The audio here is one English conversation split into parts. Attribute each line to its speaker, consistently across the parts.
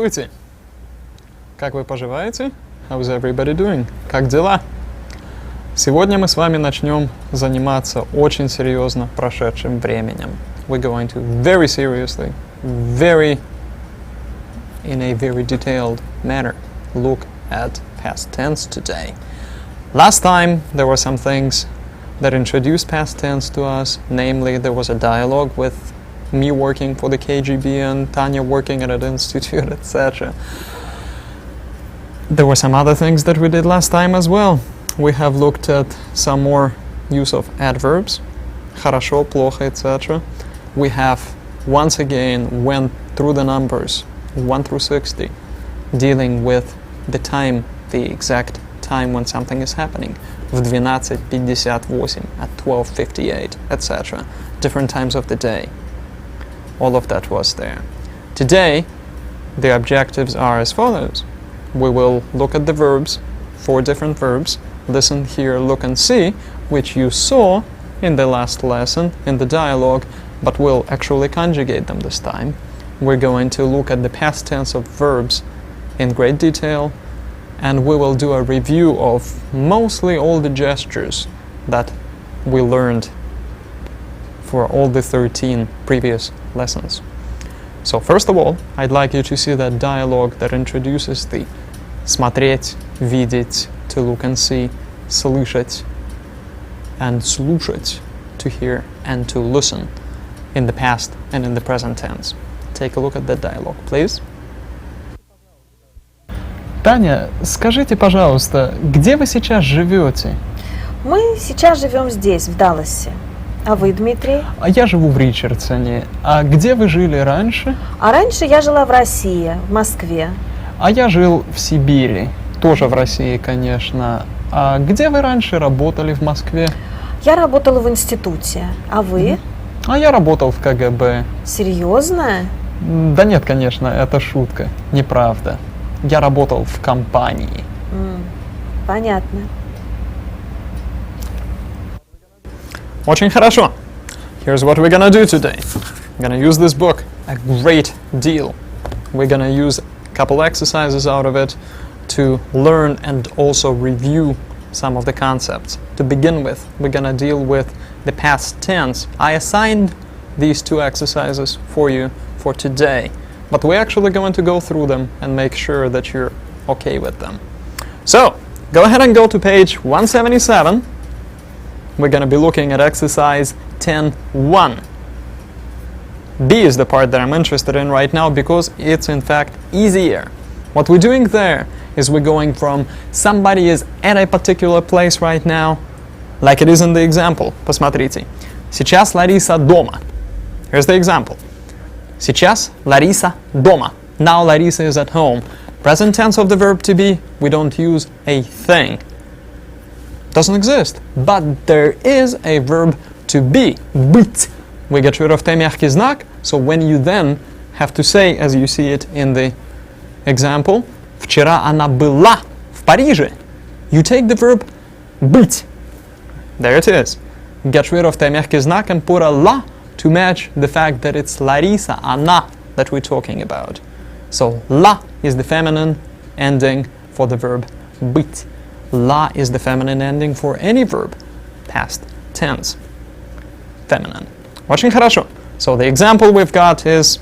Speaker 1: Здравствуйте! Как вы поживаете? How's everybody doing? Как дела? Сегодня мы с вами начнем заниматься очень серьезно прошедшим временем. We're going to very seriously, in a very detailed manner, look at past tense today. Last time there were some things that introduced past tense to us, namely there was a dialogue with me working for the KGB and Tanya working at an institute, etc. There were some other things that we did last time as well. We have looked at some more use of adverbs, хорошо, плохо, etc. We have once again went through the numbers 1 through 60, dealing with the time, the exact time when something is happening. В 12:58, at 12:58, etc. Different times of the day. All of that was there. Today, the objectives are as follows. We will look at the verbs, 4 different verbs, listen, hear, look and see, which you saw in the last lesson, in the dialogue, but we'll actually conjugate them this time. We're going to look at the past tense of verbs in great detail, and we will do a review of mostly all the gestures that we learned for all the 13 previous lessons. So first of all, I'd like you to see that dialogue that introduces the смотреть, видеть, to look and see, слышать, and слушать, to hear and to listen, in the past and in the present tense. Take a look at that dialogue, please.
Speaker 2: Таня, скажите, пожалуйста, где вы сейчас живете?
Speaker 3: Мы сейчас живем здесь, в Далласе. А вы, Дмитрий?
Speaker 2: А я живу в Ричардсоне. А где вы жили раньше?
Speaker 3: А раньше я жила в России, в Москве.
Speaker 2: А я жил в Сибири. Тоже в России, конечно. А где вы раньше работали в Москве?
Speaker 3: Я работала в институте. А вы?
Speaker 2: А я работал в КГБ.
Speaker 3: Серьезно?
Speaker 2: Да нет, конечно, это шутка. Неправда. Я работал в компании.
Speaker 3: Понятно.
Speaker 1: Очень хорошо. Here's what we're gonna do today. We're gonna use this book a great deal. We're gonna use a couple exercises out of it to learn and also review some of the concepts. To begin with, we're gonna deal with the past tense. I assigned these 2 exercises for you for today, but we're actually going to go through them and make sure that you're okay with them. So, go ahead and go to page 177. We're going to be looking at exercise 10.1. B is the part that I'm interested in right now because it's in fact easier. What we're doing there is we're going from somebody is at a particular place right now, like it is in the example. Посмотрите. Сейчас Лариса дома. Here's the example. Сейчас Лариса дома. Now Larisa is at home. Present tense of the verb to be, we don't use a thing. Doesn't exist. But there is a verb to be, быть. We get rid of the мягкий знак, so when you then have to say, as you see it in the example, вчера она была в Париже, you take the verb быть. There it is. Get rid of the мягкий знак and put a la to match the fact that it's Larisa, она, that we're talking about. So la is the feminine ending for the verb быть. La is the feminine ending for any verb, past tense, feminine. Очень хорошо. So the example we've got is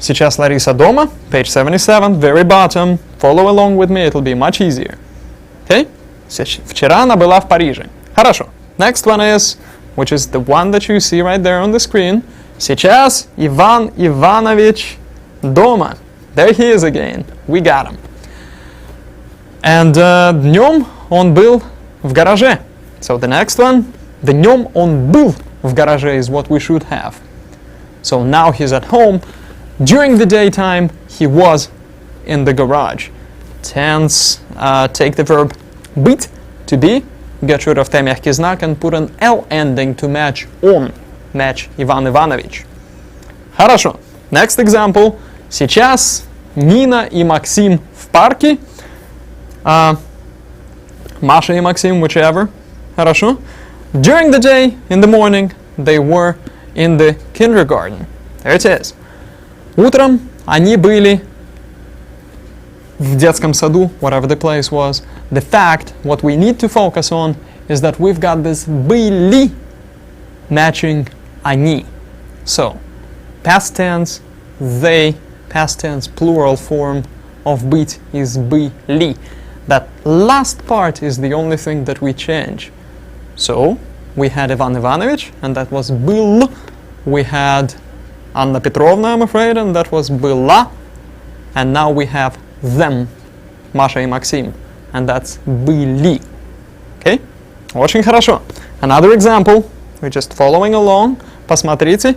Speaker 1: Сейчас Лариса дома, page 77, very bottom. Follow along with me, it'll be much easier. Okay? Вчера она была в Париже. Хорошо. Next one is, which is the one that you see right there on the screen. Сейчас Иван Иванович дома. There he is again. We got him. And днем он был в гараже. So the next one, днем он был в гараже is what we should have. So now he's at home. During the daytime, he was in the garage. Tense, take the verb быть, to be, get rid of the мягкий знак and put an L ending to match он, match Иван Иванович. Хорошо. Next example. Сейчас Нина и Максим в парке. Маша и Максим, whichever. Хорошо. During the day, in the morning, they were in the kindergarten. There it is. Утром Они были в детском саду, whatever the place was. The fact, what we need to focus on, is that we've got this были matching они. So, past tense, they, past tense plural form of быть is были. That last part is the only thing that we change. So, we had Ivan Ivanovich, and that was был. We had Anna Petrovna, I'm afraid, and that was была. And now we have them, Masha и Maxim, and that's были. Okay? Очень хорошо. Another example, we're just following along. Посмотрите,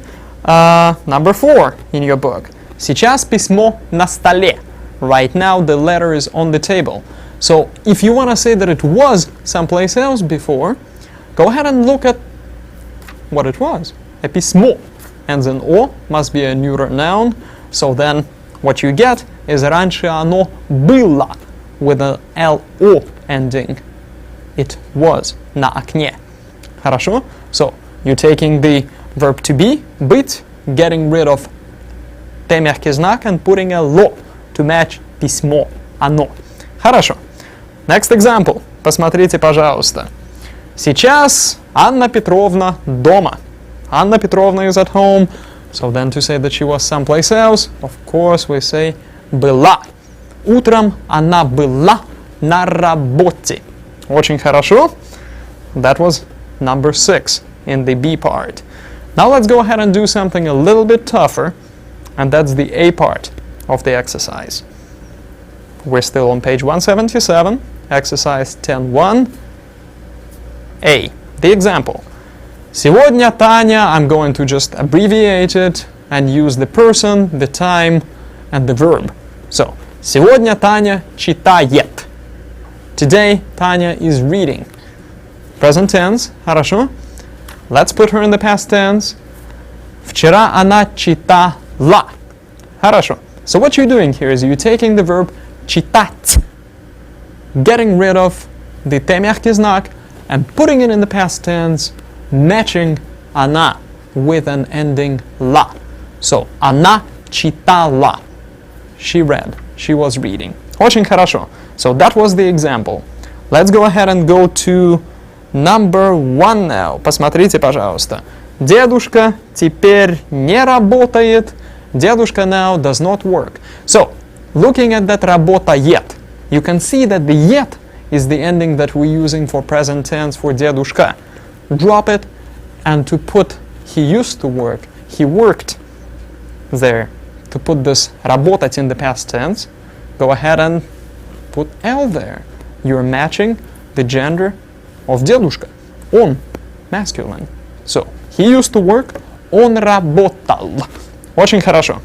Speaker 1: number 4 in your book. Сейчас письмо на столе. Right now the letter is on the table. So if you want to say that it was someplace else before, go ahead and look at what it was. A письмо ends in o, must be a neuter noun. So then what you get is раньше оно было with an lo ending. It was на окне. Хорошо? So you're taking the verb to be, быть, getting rid of т мягкий знак and putting a lo to match письмо, оно. Хорошо. Next example. Посмотрите, пожалуйста. Сейчас Анна Петровна дома. Anna Petrovna is at home. So then to say that she was someplace else, of course we say была. Утром она была на работе. Очень хорошо. That was number 6 in the B part. Now let's go ahead and do something a little bit tougher, and that's the A part of the exercise. We're still on page 177, exercise 10.1. A. The example. Сегодня Таня, I'm going to just abbreviate it and use the person, the time, and the verb. So, сегодня Таня читает. Today, Tanya is reading. Present tense, хорошо. Let's put her in the past tense. Вчера она читала. Хорошо. So what you're doing here is you're taking the verb читать, getting rid of the т мягкий знак, and putting it in the past tense, matching она with an ending ла. So, она читала. She read. She was reading. Очень хорошо. So that was the example. Let's go ahead and go to number 1 now. Посмотрите, пожалуйста. Дедушка теперь не работает. Дедушка now does not work. So, looking at that работает, you can see that the yet is the ending that we're using for present tense for дедушка. Drop it, and to put he used to work, he worked there. To put this работать in the past tense, go ahead and put L there. You're matching the gender of дедушка. Он, masculine. So, he used to work, он работал. Очень хорошо.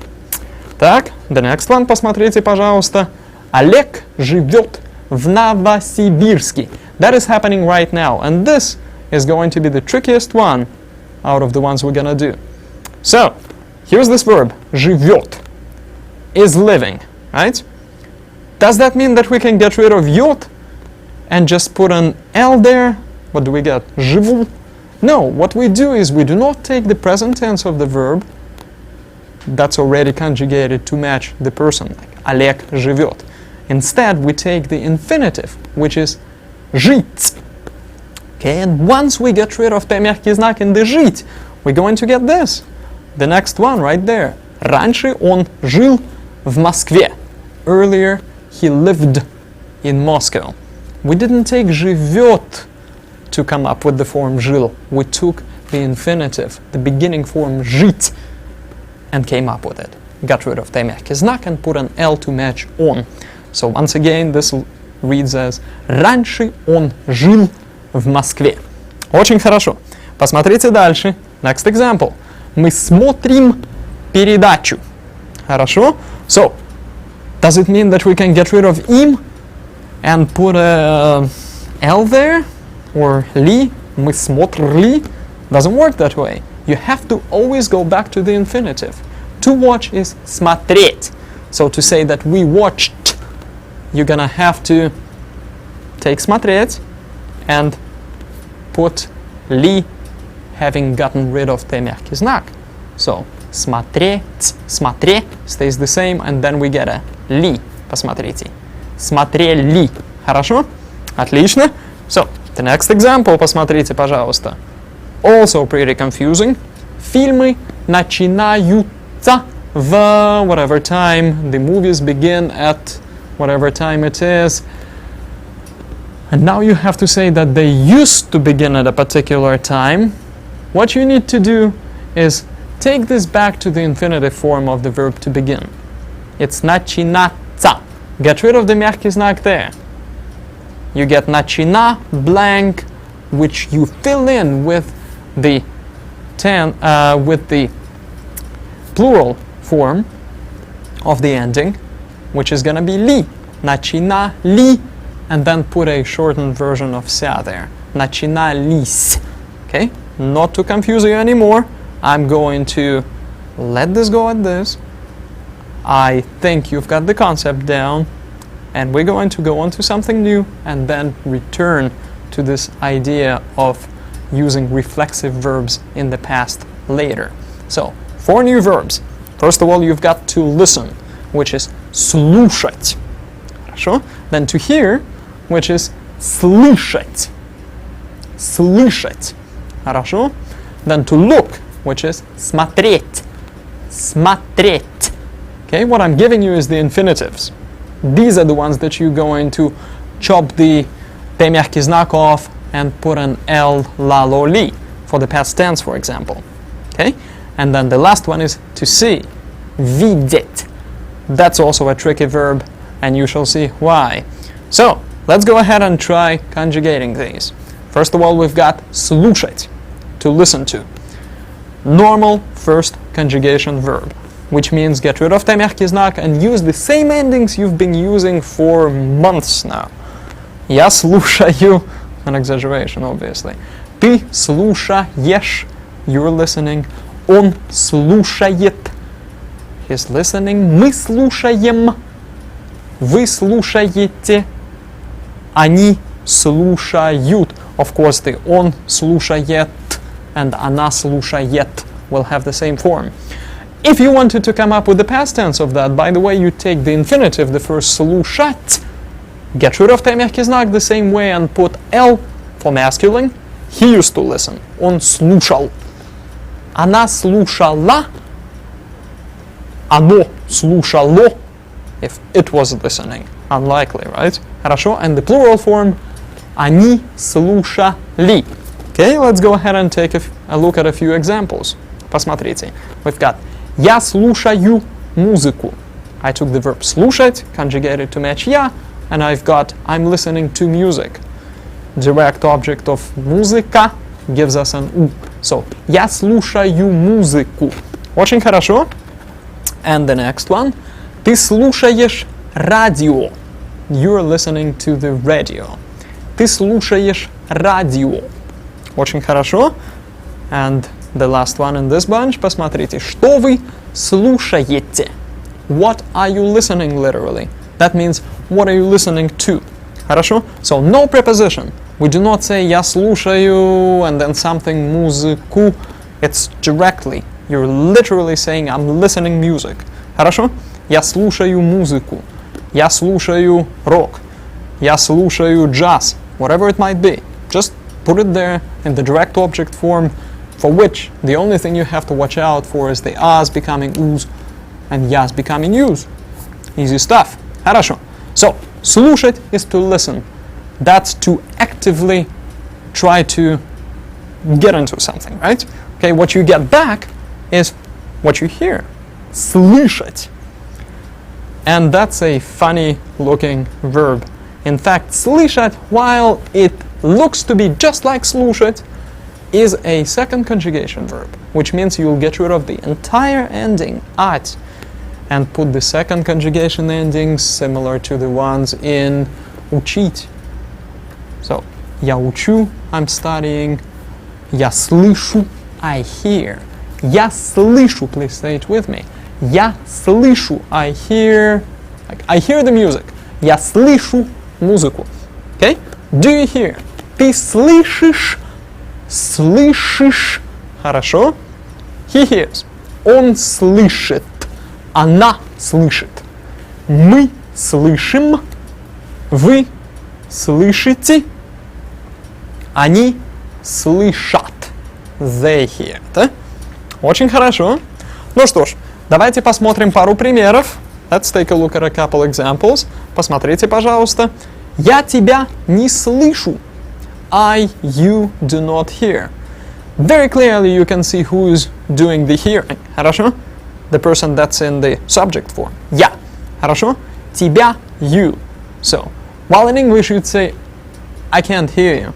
Speaker 1: Так, the next one, посмотрите, пожалуйста. Олег живет в Новосибирске. That is happening right now, and this is going to be the trickiest one out of the ones we're gonna do. So, here's this verb, живет, is living, right? Does that mean that we can get rid of йот and just put an L there? What do we get? Живу? No, what we do is we do not take the present tense of the verb that's already conjugated to match the person, like Олег живет. Instead, we take the infinitive, which is жить. Okay, and once we get rid of т мягкий знак in the жить, we're going to get this. The next one right there. Раньше он жил в Москве. Earlier, he lived in Moscow. We didn't take живет to come up with the form жил. We took the infinitive, the beginning form жить, and came up with it. Got rid of т мягкий знак and put an L to match он. So once again, this reads as раньше он жил в Москве. Очень хорошо. Посмотрите дальше. Next example. Мы смотрим передачу. Хорошо? So, does it mean that we can get rid of им and put a L there? Or ли? Мы смотрели? Doesn't work that way. You have to always go back to the infinitive. To watch is смотреть. So to say that we watched, you're gonna have to take смотреть and put ли, having gotten rid of т мягкий знак. So, Смотреть, смотре stays the same, and then we get a ли. Посмотрите. Смотрели. Хорошо? Отлично. So, the next example, посмотрите, пожалуйста. Also pretty confusing. Фильмы начинаются в whatever time. The movies begin at whatever time it is. And now you have to say that they used to begin at a particular time. What you need to do is take this back to the infinitive form of the verb to begin. It's начинаться. Get rid of the мягкий знак there. You get начина blank, which you fill in with the plural form of the ending, which is going to be ли. Начинали, and then put a shortened version of ся there. Начинались. Okay? Not to confuse you anymore, I'm going to let this go at this. I think you've got the concept down, and we're going to go on to something new and then return to this idea of using reflexive verbs in the past later. So, 4 new verbs. First of all, you've got to listen, which is слушать. Хорошо? Then to hear, which is слышать. Слышать. Хорошо? Then to look, which is смотреть. Смотреть. Okay, what I'm giving you is the infinitives. These are the ones that you're going to chop the Т мягкий знак off and put an L, la, lo, li for the past tense, for example. Okay? And then the last one is to see. Видеть. That's also a tricky verb, and you shall see why. So, let's go ahead and try conjugating these. First of all, we've got слушать, to listen to. Normal first conjugation verb, which means get rid of Т мягкий знак and use the same endings you've been using for months now. Я слушаю, an exaggeration, obviously. Ты слушаешь, you're listening. Он слушает, he's listening. Мы слушаем, вы слушаете. Они слушают. Of course, the он слушает and она слушает will have the same form. If you wanted to come up with the past tense of that, by the way, you take the infinitive, the first слушать, get rid of Т мягкий знак the same way and put L for masculine. He used to listen. Он слушал. Она слушала. Оно слушало. If it was listening. Unlikely, right? Хорошо. And the plural form, они слушали. Okay, let's go ahead and take a look at a few examples. Посмотрите. We've got я слушаю музыку. I took the verb слушать, conjugated to match я, and I've got I'm listening to music. Direct object of музыка gives us an u. So, я слушаю музыку. Очень хорошо. And the next one. Ты слушаешь радио. You're listening to the radio. Ты слушаешь радио. Очень хорошо. And the last one in this bunch. Посмотрите. Что вы слушаете? What are you listening literally? That means, what are you listening to? Хорошо? So, no preposition. We do not say я слушаю and then something музыку. It's directly. You're literally saying I'm listening music. Хорошо? Я слушаю музыку. Я слушаю рок. Я слушаю jazz. Whatever it might be. Just put it there in the direct object form, for which the only thing you have to watch out for is the a's becoming u's and ya's becoming u's. Easy stuff. Хорошо. So, слушать is to listen. That's to actively try to get into something, right? Okay, what you get back is what you hear. Слышать. And that's a funny looking verb. In fact, слышать, while it looks to be just like слушать, is a second conjugation verb, which means you'll get rid of the entire ending at and put the second conjugation endings similar to the ones in учить. So, я учу, I'm studying. Я слышу, I hear. Я слышу, please say it with me. Я слышу, I hear. Like, I hear the music. Я слышу музыку. Okay? Do you hear? Ты слышишь? Слышишь? Хорошо. He hears. Он слышит. Она слышит. Мы слышим. Вы слышите. Они слышат. They hear. Да? Очень хорошо. Ну что ж, давайте посмотрим пару примеров. Let's take a look at a couple examples. Посмотрите, пожалуйста. Я тебя не слышу. You do not hear. Very clearly you can see who is doing the hearing. Хорошо? The person that's in the subject form. Я. Хорошо? Тебя, you. So, while in English you'd say, I can't hear you.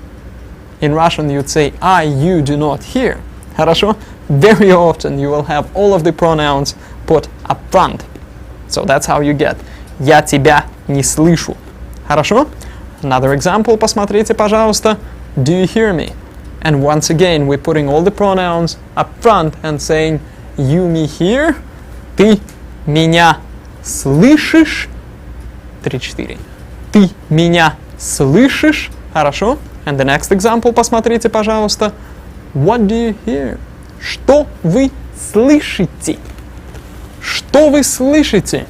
Speaker 1: In Russian you'd say, you do not hear. Хорошо? Very often you will have all of the pronouns put up front. So that's how you get я тебя не слышу. Хорошо? Another example, посмотрите, пожалуйста. Do you hear me? And once again, we're putting all the pronouns up front and saying you me hear. Ты меня слышишь? 3-4. Ты меня слышишь? Хорошо? And the next example, посмотрите, пожалуйста. What do you hear? Что вы слышите? Что вы слышите?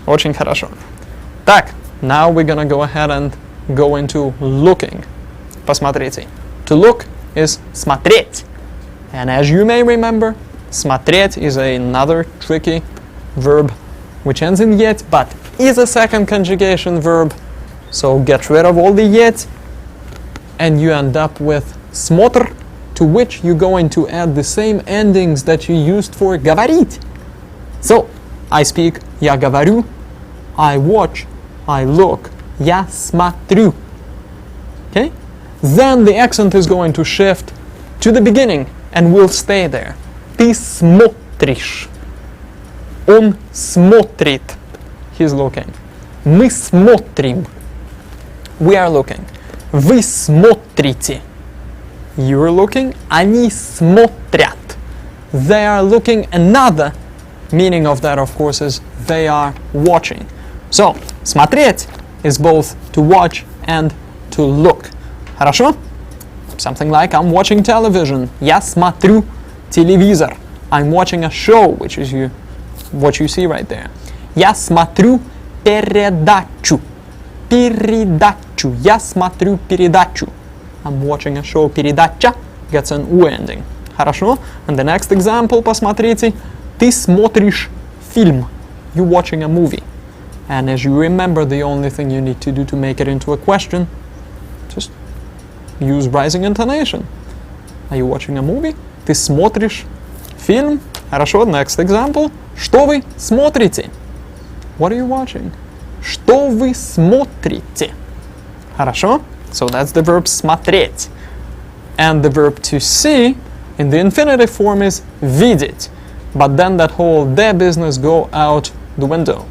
Speaker 1: Очень хорошо. Так, now we're gonna go ahead and go into looking. Посмотрите. To look is смотреть. And as you may remember, смотреть is another tricky verb which ends in yet but is a second conjugation verb. So get rid of all the yet and you end up with смотр, to which you're going to add the same endings that you used for говорить. So, I speak, я говорю, I watch, I look, я смотрю. Okay? Then the accent is going to shift to the beginning and will stay there. Ты смотришь. Он смотрит. He's looking. Мы смотрим. We are looking. Вы смотрите. You're looking. Они смотрят. They are looking. Another meaning of that, of course, is they are watching. So, смотреть is both to watch and to look. Хорошо? Something like I'm watching television. Я смотрю телевизор. I'm watching a show, which is what you see right there. Я смотрю передачу. Передачу. Я смотрю передачу. I'm watching a show. Передача gets an U ending. Хорошо? And the next example, посмотрите. Ты смотришь фильм. You're watching a movie. And as you remember, the only thing you need to do to make it into a question, just use rising intonation. Are you watching a movie? Ты смотришь фильм. Хорошо, next example. Что вы смотрите? What are you watching? Что вы смотрите? Хорошо? So that's the verb смотреть. And the verb to see in the infinitive form is видеть. But then that whole de business go out the window.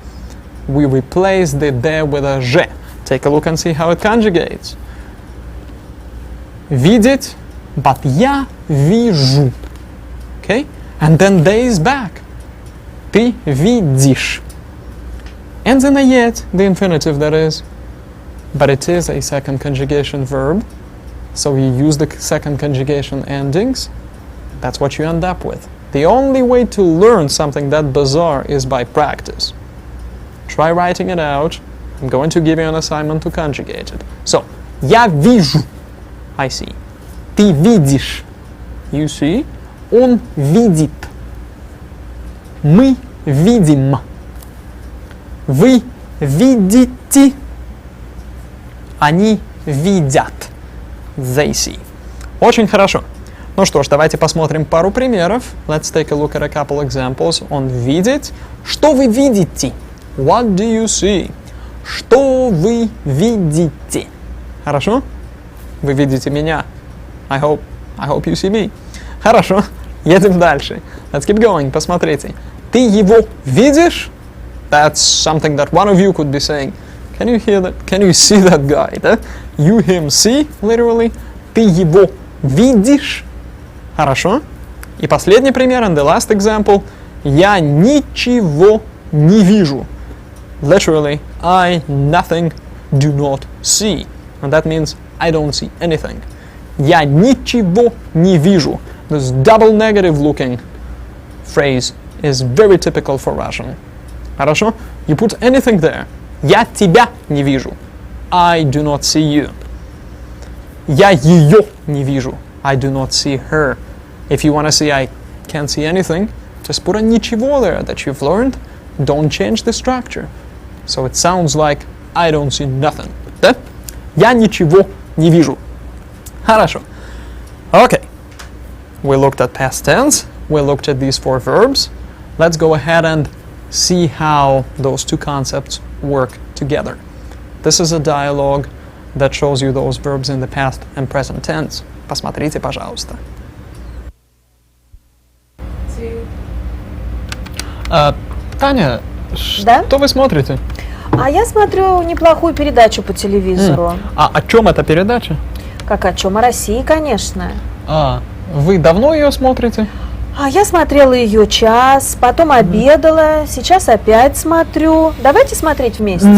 Speaker 1: We replace the de with a je. Take a look and see how it conjugates. Видеть, but я вижу. Okay? And then de is back. Ты видишь. Ends in a yet, the infinitive that is. But it is a second conjugation verb. So you use the second conjugation endings. That's what you end up with. The only way to learn something that bizarre is by practice. Try writing it out. I'm going to give you an assignment to conjugate it. So, я вижу. I see. Ты видишь. You see. Он видит. Мы видим. Вы видите. Они видят. They see. Очень хорошо. Ну что ж, давайте посмотрим пару примеров. Let's take a look at a couple examples. Он видит. Что вы видите? What do you see? Что вы видите? Хорошо? Вы видите меня. I hope you see me. Хорошо. Едем дальше. Let's keep going. Посмотрите. Ты его видишь? That's something that one of you could be saying. Can you hear that? Can you see that guy? Да? You him see, literally. Ты его видишь? Хорошо. И последний пример, and the last example. Я ничего не вижу. Literally, I nothing do not see. And that means I don't see anything. Я ничего не вижу. This double negative looking phrase is very typical for Russian. Хорошо? You put anything there. Я тебя не вижу. I do not see you. Я ее не вижу. I do not see her. If you want to see I can't see anything, just put a ничего there that you've learned. Don't change the structure. So it sounds like I don't see nothing. Да? Я ничего не вижу. Хорошо. Okay. We looked at past tense. We looked at these 4 verbs. Let's go ahead and see how those 2 concepts work together. This is a dialogue that shows you those verbs in the past and present tense. Посмотрите, пожалуйста.
Speaker 2: Таня,
Speaker 3: Да?
Speaker 2: что вы смотрите?
Speaker 3: А я смотрю неплохую передачу по телевизору.
Speaker 2: А о чем эта передача?
Speaker 3: Как о чем? О России, конечно.
Speaker 2: Вы давно ее смотрите?
Speaker 3: А я смотрела ее час, потом обедала, сейчас опять смотрю. Давайте смотреть вместе.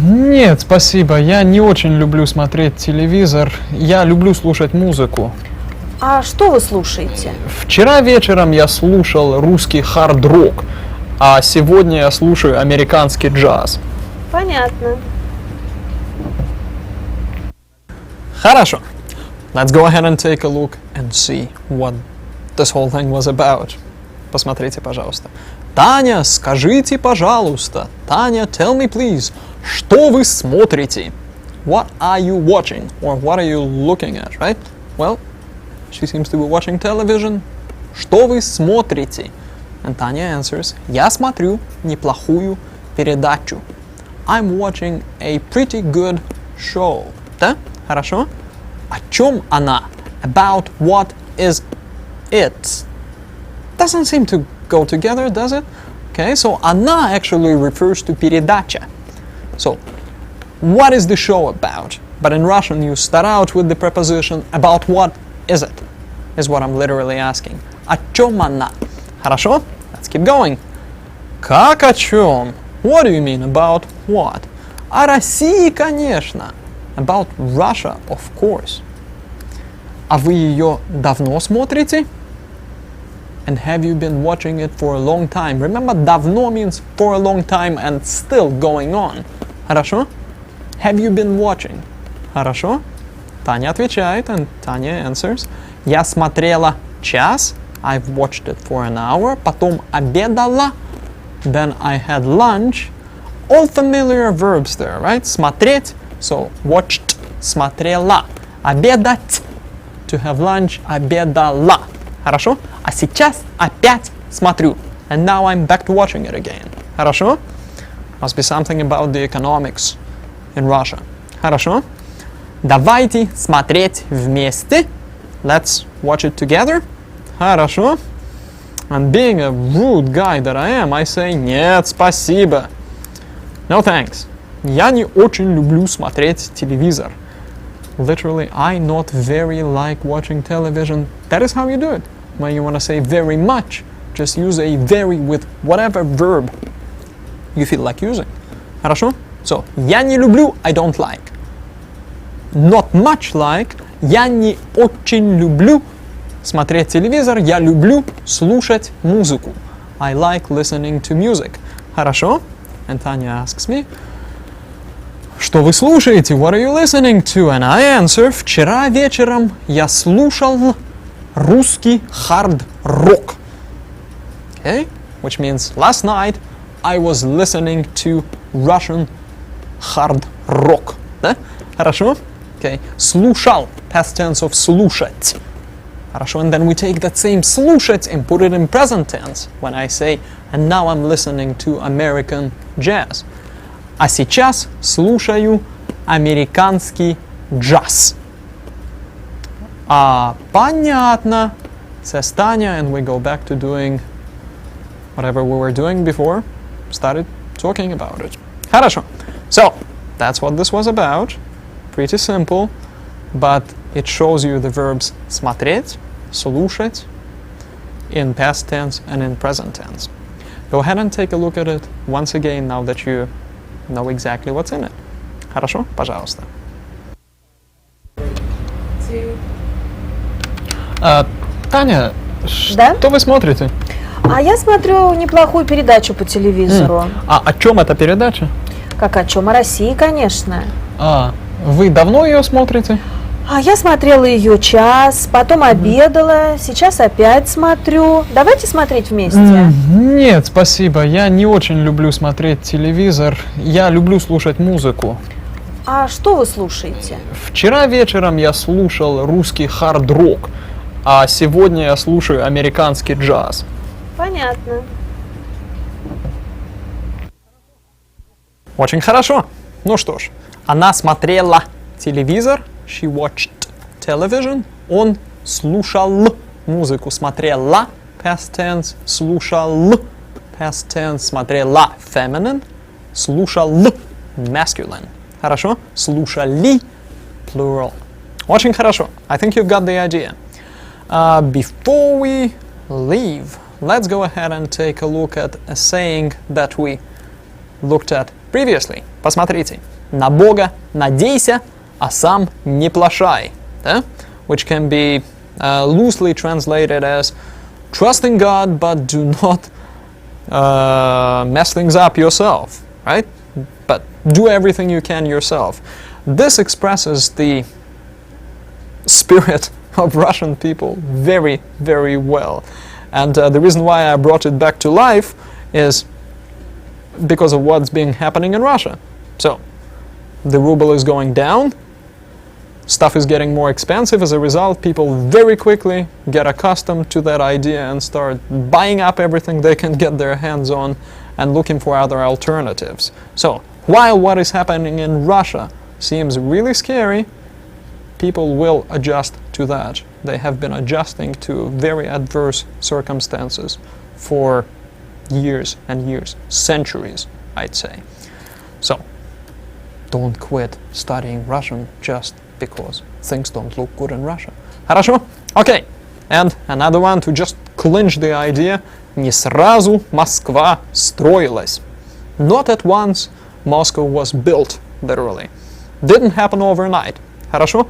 Speaker 2: Нет, спасибо. Я не очень люблю смотреть телевизор. Я люблю слушать музыку.
Speaker 3: А что вы слушаете?
Speaker 2: Вчера вечером я слушал русский хард-рок, а сегодня я слушаю американский джаз.
Speaker 3: Понятно.
Speaker 1: Хорошо. Let's go ahead and take a look and see what this whole thing was about. Посмотрите, пожалуйста. Таня, скажите, пожалуйста. Таня, tell me please. Что вы смотрите? What are you watching? Or what are you looking at, right? Well, she seems to be watching television. Что вы смотрите? And Tanya answers, я смотрю неплохую передачу. I'm watching a pretty good show. Да? Хорошо? О чем она? About what is it? Doesn't seem to go together, does it? Okay, so она actually refers to передача. So, what is the show about? But in Russian you start out with the preposition about what is it? Is what I'm literally asking. О чем она? Хорошо? Let's keep going. Как о чем? What do you mean about what? О России, конечно. About Russia, of course. А вы ее давно смотрите? And have you been watching it for a long time? Remember, давно means for a long time and still going on. Хорошо? Have you been watching? Хорошо? Таня отвечает, and Tanya answers. Я смотрела час. I've watched it for an hour. Потом обедала. Then I had lunch. All familiar verbs there, right? Смотреть. So, watched. Смотрела. Обедать. To have lunch. Обедала. Хорошо? А сейчас опять смотрю. And now I'm back to watching it again. Хорошо? Must be something about the economics in Russia. Хорошо? Давайте смотреть вместе. Let's watch it together. Хорошо? And being a rude guy that I am, I say, нет, спасибо. No thanks. Я не очень люблю смотреть телевизор. Literally, I not very like watching television. That is how you do it. When you want to say very much, just use a very with whatever verb you feel like using. Хорошо? So, я не люблю, I don't like. Not much like, я не очень люблю смотреть телевизор, я люблю слушать музыку. I like listening to music. Хорошо? And Tanya asks me, что вы слушаете? What are you listening to? And I answer, вчера вечером я слушал русский хард-рок. Okay? Which means last night I was listening to Russian hard rock. Да? Хорошо? Okay. Слушал. Past tense of слушать. Хорошо? And then we take that same слушать and put it in present tense when I say, and now I'm listening to American jazz. А сейчас слушаю американский джаз. Понятно. Says Tanya, and we go back to doing whatever we were doing before. Started talking about it. Хорошо. So, that's what this was about. Pretty simple, but it shows you the verbs смотреть, слушать in past tense and in present tense. Go ahead and take a look at it once again now that you know exactly what's in it. Хорошо? Пожалуйста.
Speaker 2: Таня,
Speaker 3: Да?
Speaker 2: что вы смотрите?
Speaker 3: А я смотрю неплохую передачу по телевизору.
Speaker 2: А о чем эта передача?
Speaker 3: Как о чем? О России, конечно.
Speaker 2: А, вы давно ее смотрите?
Speaker 3: А я смотрела ее час, потом обедала, сейчас опять смотрю. Давайте смотреть вместе.
Speaker 2: Нет, спасибо. Я не очень люблю смотреть телевизор. Я люблю слушать музыку.
Speaker 3: А что вы слушаете?
Speaker 2: Вчера вечером я слушал русский хард-рок, а сегодня я слушаю американский джаз.
Speaker 3: Понятно.
Speaker 1: Очень хорошо. Ну что ж, она смотрела телевизор. She watched television. Он слушал музыку. Смотрела. Past tense. Слушал. Past tense. Смотрела. Feminine. Слушал. Masculine. Хорошо? Слушали. Plural. Очень хорошо. I think you've got the idea. Before we leave, let's go ahead and take a look at a saying that we looked at previously. Посмотрите. На Бога надейся, а сам не плашай. Да? Which can be loosely translated as trust in God, but do not mess things up yourself. Right? But do everything you can yourself. This expresses the spirit of Russian people very, very well. And the reason why I brought it back to life is because of what's been happening in Russia. So, the ruble is going down, stuff is getting more expensive. As a result, people very quickly get accustomed to that idea and start buying up everything they can get their hands on and looking for other alternatives. So, while what is happening in Russia seems really scary, people will adjust to that. They have been adjusting to very adverse circumstances for years and years, centuries, I'd say. So, don't quit studying Russian just because things don't look good in Russia. Хорошо? Okay. And another one to just clinch the idea. Не сразу Москва строилась. Not at once Moscow was built, literally. Didn't happen overnight. Хорошо?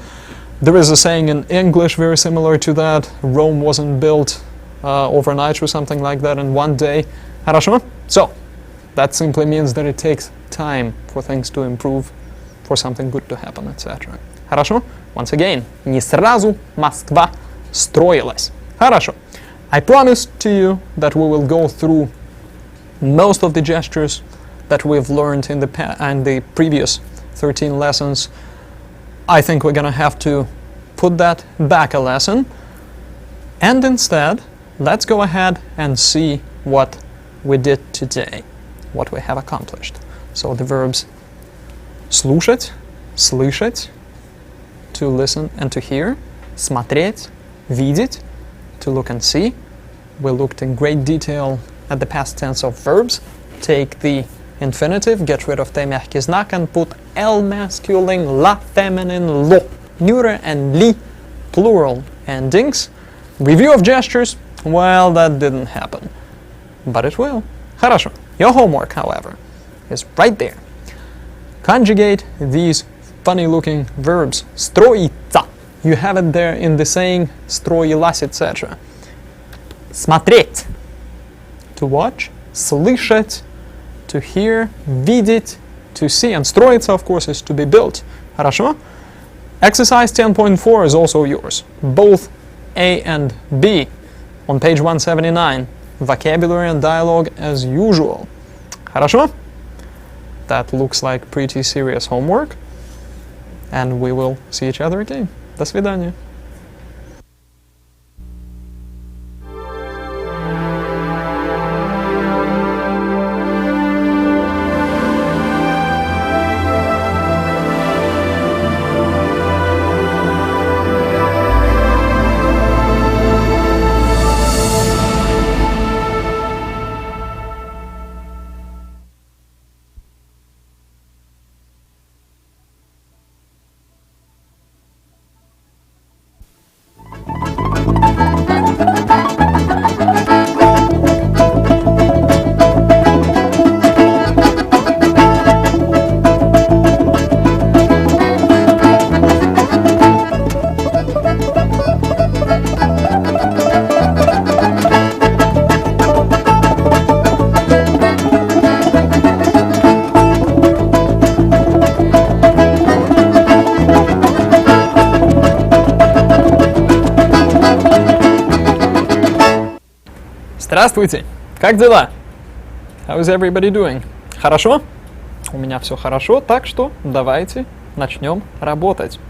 Speaker 1: There is a saying in English very similar to that. Rome wasn't built overnight or something like that in one day. Хорошо? So, that simply means that it takes time for things to improve, for something good to happen, etc. Хорошо? Once again, не сразу Москва строилась. Хорошо. I promised to you that we will go through most of the gestures that we've learned in the previous 13 lessons. I think we're gonna have to put that back a lesson. And instead, let's go ahead and see what we did today, what we have accomplished. So the verbs слушать, слышать, to listen and to hear, смотреть, видеть, to look and see. We looked in great detail at the past tense of verbs. Take the infinitive, get rid of the мягкий знак and put L masculine, la feminine, lo, neuter and li, plural endings. Review of gestures, well, that didn't happen. But it will. Хорошо. Your homework, however, is right there. Conjugate these funny-looking verbs. Строиться. You have it there in the saying строилась, etc. Смотреть. To watch. Слышать. To hear. Видеть. To see. And строиться, of course, is to be built. Хорошо? Exercise 10.4 is also yours. Both A and B on page 179. Vocabulary and dialogue as usual. Хорошо? That looks like pretty serious homework. And we will see each other again. До свидания. Здравствуйте! Как дела? How is everybody doing? Хорошо? У меня все хорошо, так что давайте начнем работать.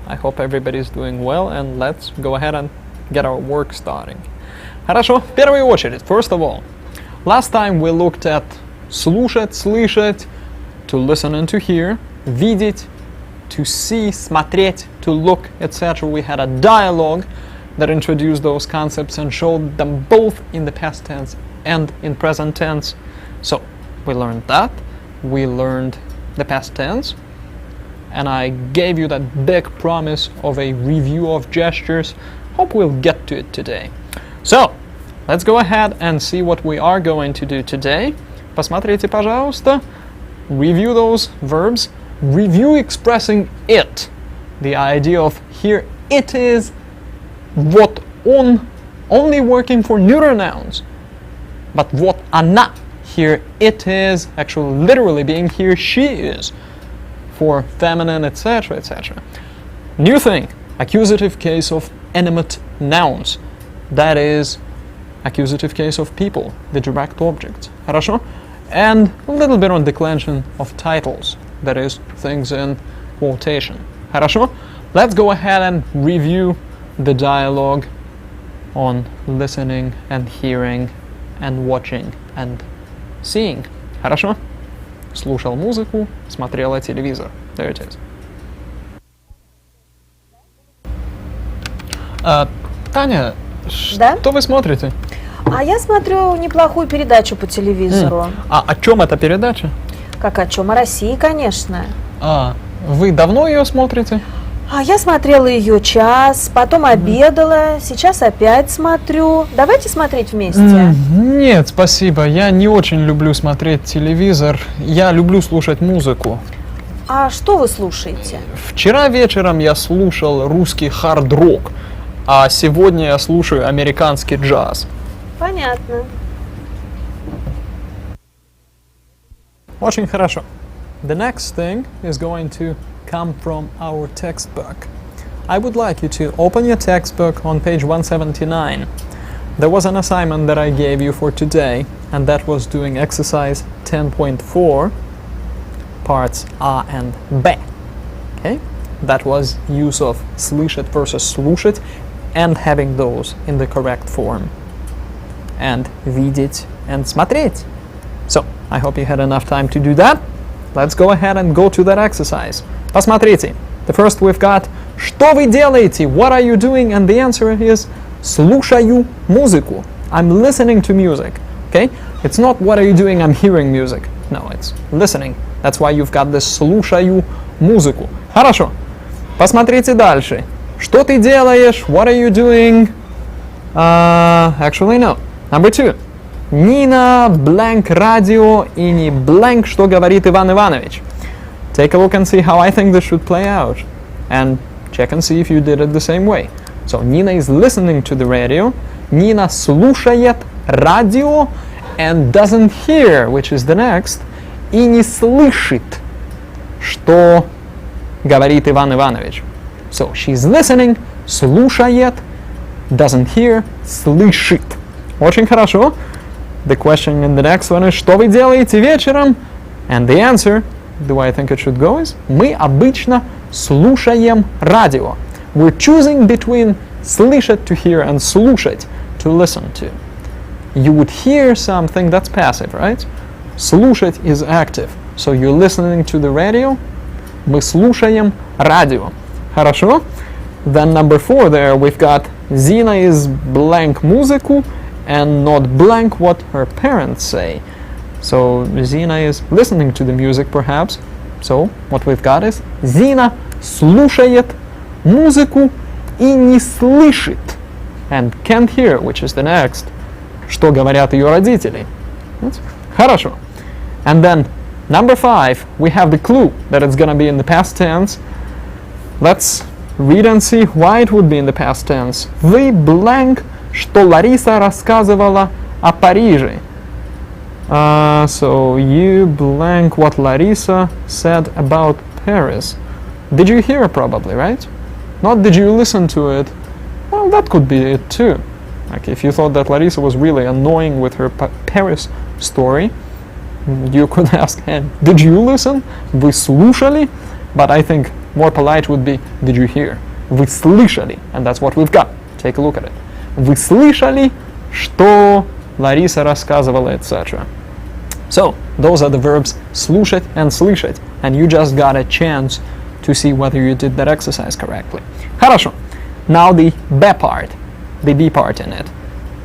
Speaker 1: I hope everybody's doing well, and let's go ahead and get our work starting. Хорошо, в первую очередь, first of all, last time we looked at слушать, слышать, to listen and to hear, видеть, to see, смотреть, to look, etc. We had a dialogue that introduced those concepts and showed them both in the past tense and in present tense. So, we learned that. We learned the past tense. And I gave you that big promise of a review of gestures. Hope we'll get to it today. So, let's go ahead and see what we are going to do today. Посмотрите, пожалуйста. Review those verbs. Review expressing it. The idea of here it is, what on, only working for neuter nouns. But what она, here it is, actually literally being here she is, for feminine, etc., etc. New thing, accusative case of animate nouns. That is, accusative case of people, the direct objects. Хорошо? And a little bit on declension of titles. That is, things in quotation. Хорошо? Let's go ahead and review the dialogue on listening and hearing and watching and seeing. Хорошо? Слушал музыку, смотрела телевизор. There it is.
Speaker 2: Таня,
Speaker 3: Да?
Speaker 2: что вы смотрите?
Speaker 3: А я смотрю неплохую передачу по телевизору.
Speaker 2: А о чем эта передача?
Speaker 3: Как о чем? О России, конечно.
Speaker 2: Вы давно ее смотрите?
Speaker 3: А я смотрела ее час, потом обедала, сейчас опять смотрю. Давайте смотреть вместе.
Speaker 2: Нет, спасибо. Я не очень люблю смотреть телевизор. Я люблю слушать музыку.
Speaker 3: А что вы слушаете?
Speaker 2: Вчера вечером я слушал русский хард-рок, а сегодня я слушаю американский джаз.
Speaker 3: Понятно.
Speaker 1: Очень хорошо. The next thing is going to come from our textbook. I would like you to open your textbook on page 179. There was an assignment that I gave you for today, and that was doing exercise 10.4, parts A and B. Okay? That was use of слышать versus слушать, and having those in the correct form. And видеть and смотреть. So, I hope you had enough time to do that. Let's go ahead and go to that exercise. Посмотрите. The first we've got что вы делаете? What are you doing? And the answer is слушаю музыку. I'm listening to music. Okay? It's not what are you doing? I'm hearing music. No, it's listening. That's why you've got this слушаю музыку. Хорошо. Посмотрите дальше. Что ты делаешь? What are you doing? Actually, no. Number 2. Нина, blank радио и не blank, что говорит Иван Иванович. Take a look and see how I think this should play out. And check and see if you did it the same way. So, Nina is listening to the radio. Nina слушает радио and doesn't hear, which is the next. И не слышит, что говорит Иван Иванович. So, she's listening, слушает, doesn't hear, слышит. Очень хорошо. The question in the next one is что вы делаете вечером? And the answer, the way I think it should go is мы обычно слушаем радио. We're choosing between слышать to hear and слушать to listen to. You would hear something that's passive, right? Слушать is active. So you're listening to the radio. Мы слушаем радио. Хорошо? Then number 4 there we've got Zina is blank музыку and not blank what her parents say. So Zina is listening to the music perhaps. So what we've got is Zina слушает музыку и не слышит and can't hear, which is the next, что говорят ее родители. Хорошо. And then number 5, we have the clue that it's gonna be in the past tense. Let's read and see why it would be in the past tense. Вы blank, что Лариса рассказывала о Париже. So you blank what Larissa said about Paris. Did you hear probably, right? Not did you listen to it? Well, that could be it too. Like if you thought that Larissa was really annoying with her Paris story, you could ask, hey, did you listen? Вы слушали? But I think more polite would be, did you hear? Вы слышали? And that's what we've got. Take a look at it. Вы слышали, что Лариса рассказывала, etc. So, those are the verbs слушать and слышать. And you just got a chance to see whether you did that exercise correctly. Хорошо. Now the B part. The B part in it.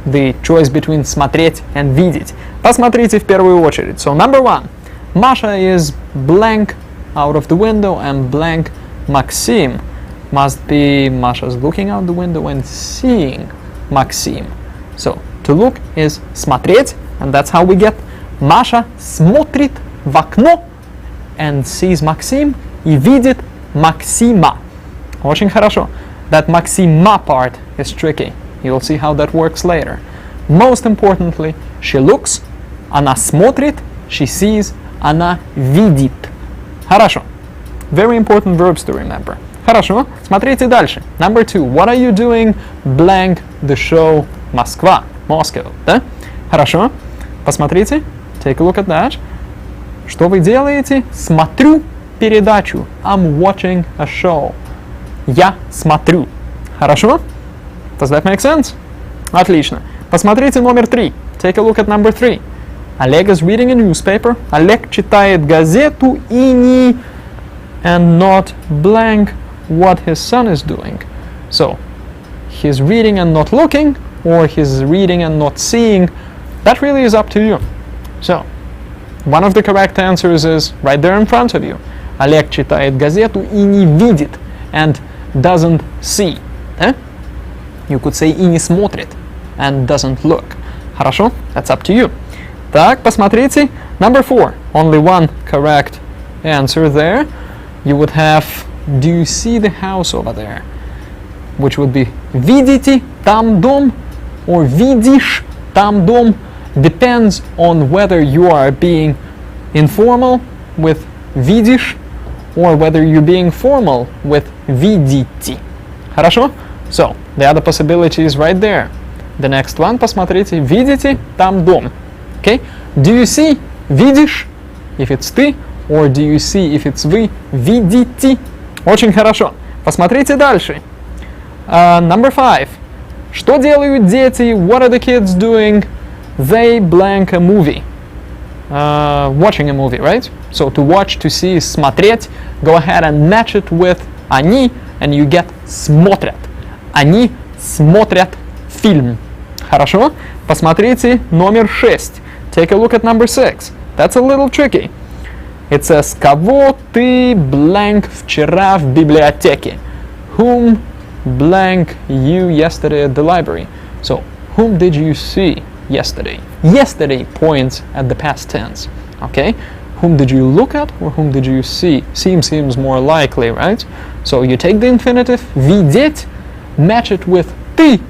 Speaker 1: The choice between смотреть and видеть. Посмотрите в первую очередь. So, number one. Masha is blank out of the window and blank Maxim. Must be Masha's looking out the window and seeing Maxim. So, to look is смотреть, and that's how we get Masha смотрит в окно and sees Maxim и видит Maxima. Очень хорошо. That Maxima part is tricky. You'll see how that works later. Most importantly, she looks, она смотрит, she sees, она видит. Хорошо. Very important verbs to remember. Хорошо. Смотрите дальше. Number two. What are you doing? Blank the show Москва. Moscow. Да? Хорошо. Посмотрите. Take a look at that. Что вы делаете? Смотрю передачу. I'm watching a show. Я смотрю. Хорошо? Does that make sense? Отлично. Посмотрите номер 3. Take a look at number 3. Олег is reading a newspaper. Олег читает газету и не and not blank what his son is doing. So, he's reading and not looking, or he's reading and not seeing. That really is up to you. So, one of the correct answers is right there in front of you. Олег читает газету и не видит, and doesn't see. You could say и не смотрит, and doesn't look. Хорошо? That's up to you. Так, посмотрите. Number 4. Only one correct answer there. You would have, do you see the house over there? Which would be видите там дом, or видишь там дом. Depends on whether you are being informal with видишь, or whether you're being formal with видите. Хорошо? So, the other possibility is right there. The next one, посмотрите, видите там дом. Okay? Do you see, видишь, if it's ты, or do you see, if it's вы, видите. Очень хорошо. Посмотрите дальше. Number 5. Что делают дети? What are the kids doing? They blank a movie. Watching a movie, right? So to watch, to see, смотреть. Go ahead and match it with они, and you get смотрят. Они смотрят фильм. Хорошо? Посмотрите номер 6. Take a look at number 6. That's a little tricky. It says, кого ты blank вчера в библиотеке? Whom blank you yesterday at the library? So, whom did you see yesterday? Yesterday points at the past tense. Okay? Whom did you look at or whom did you see? Seems more likely, right? So you take the infinitive, видеть, match it with ты,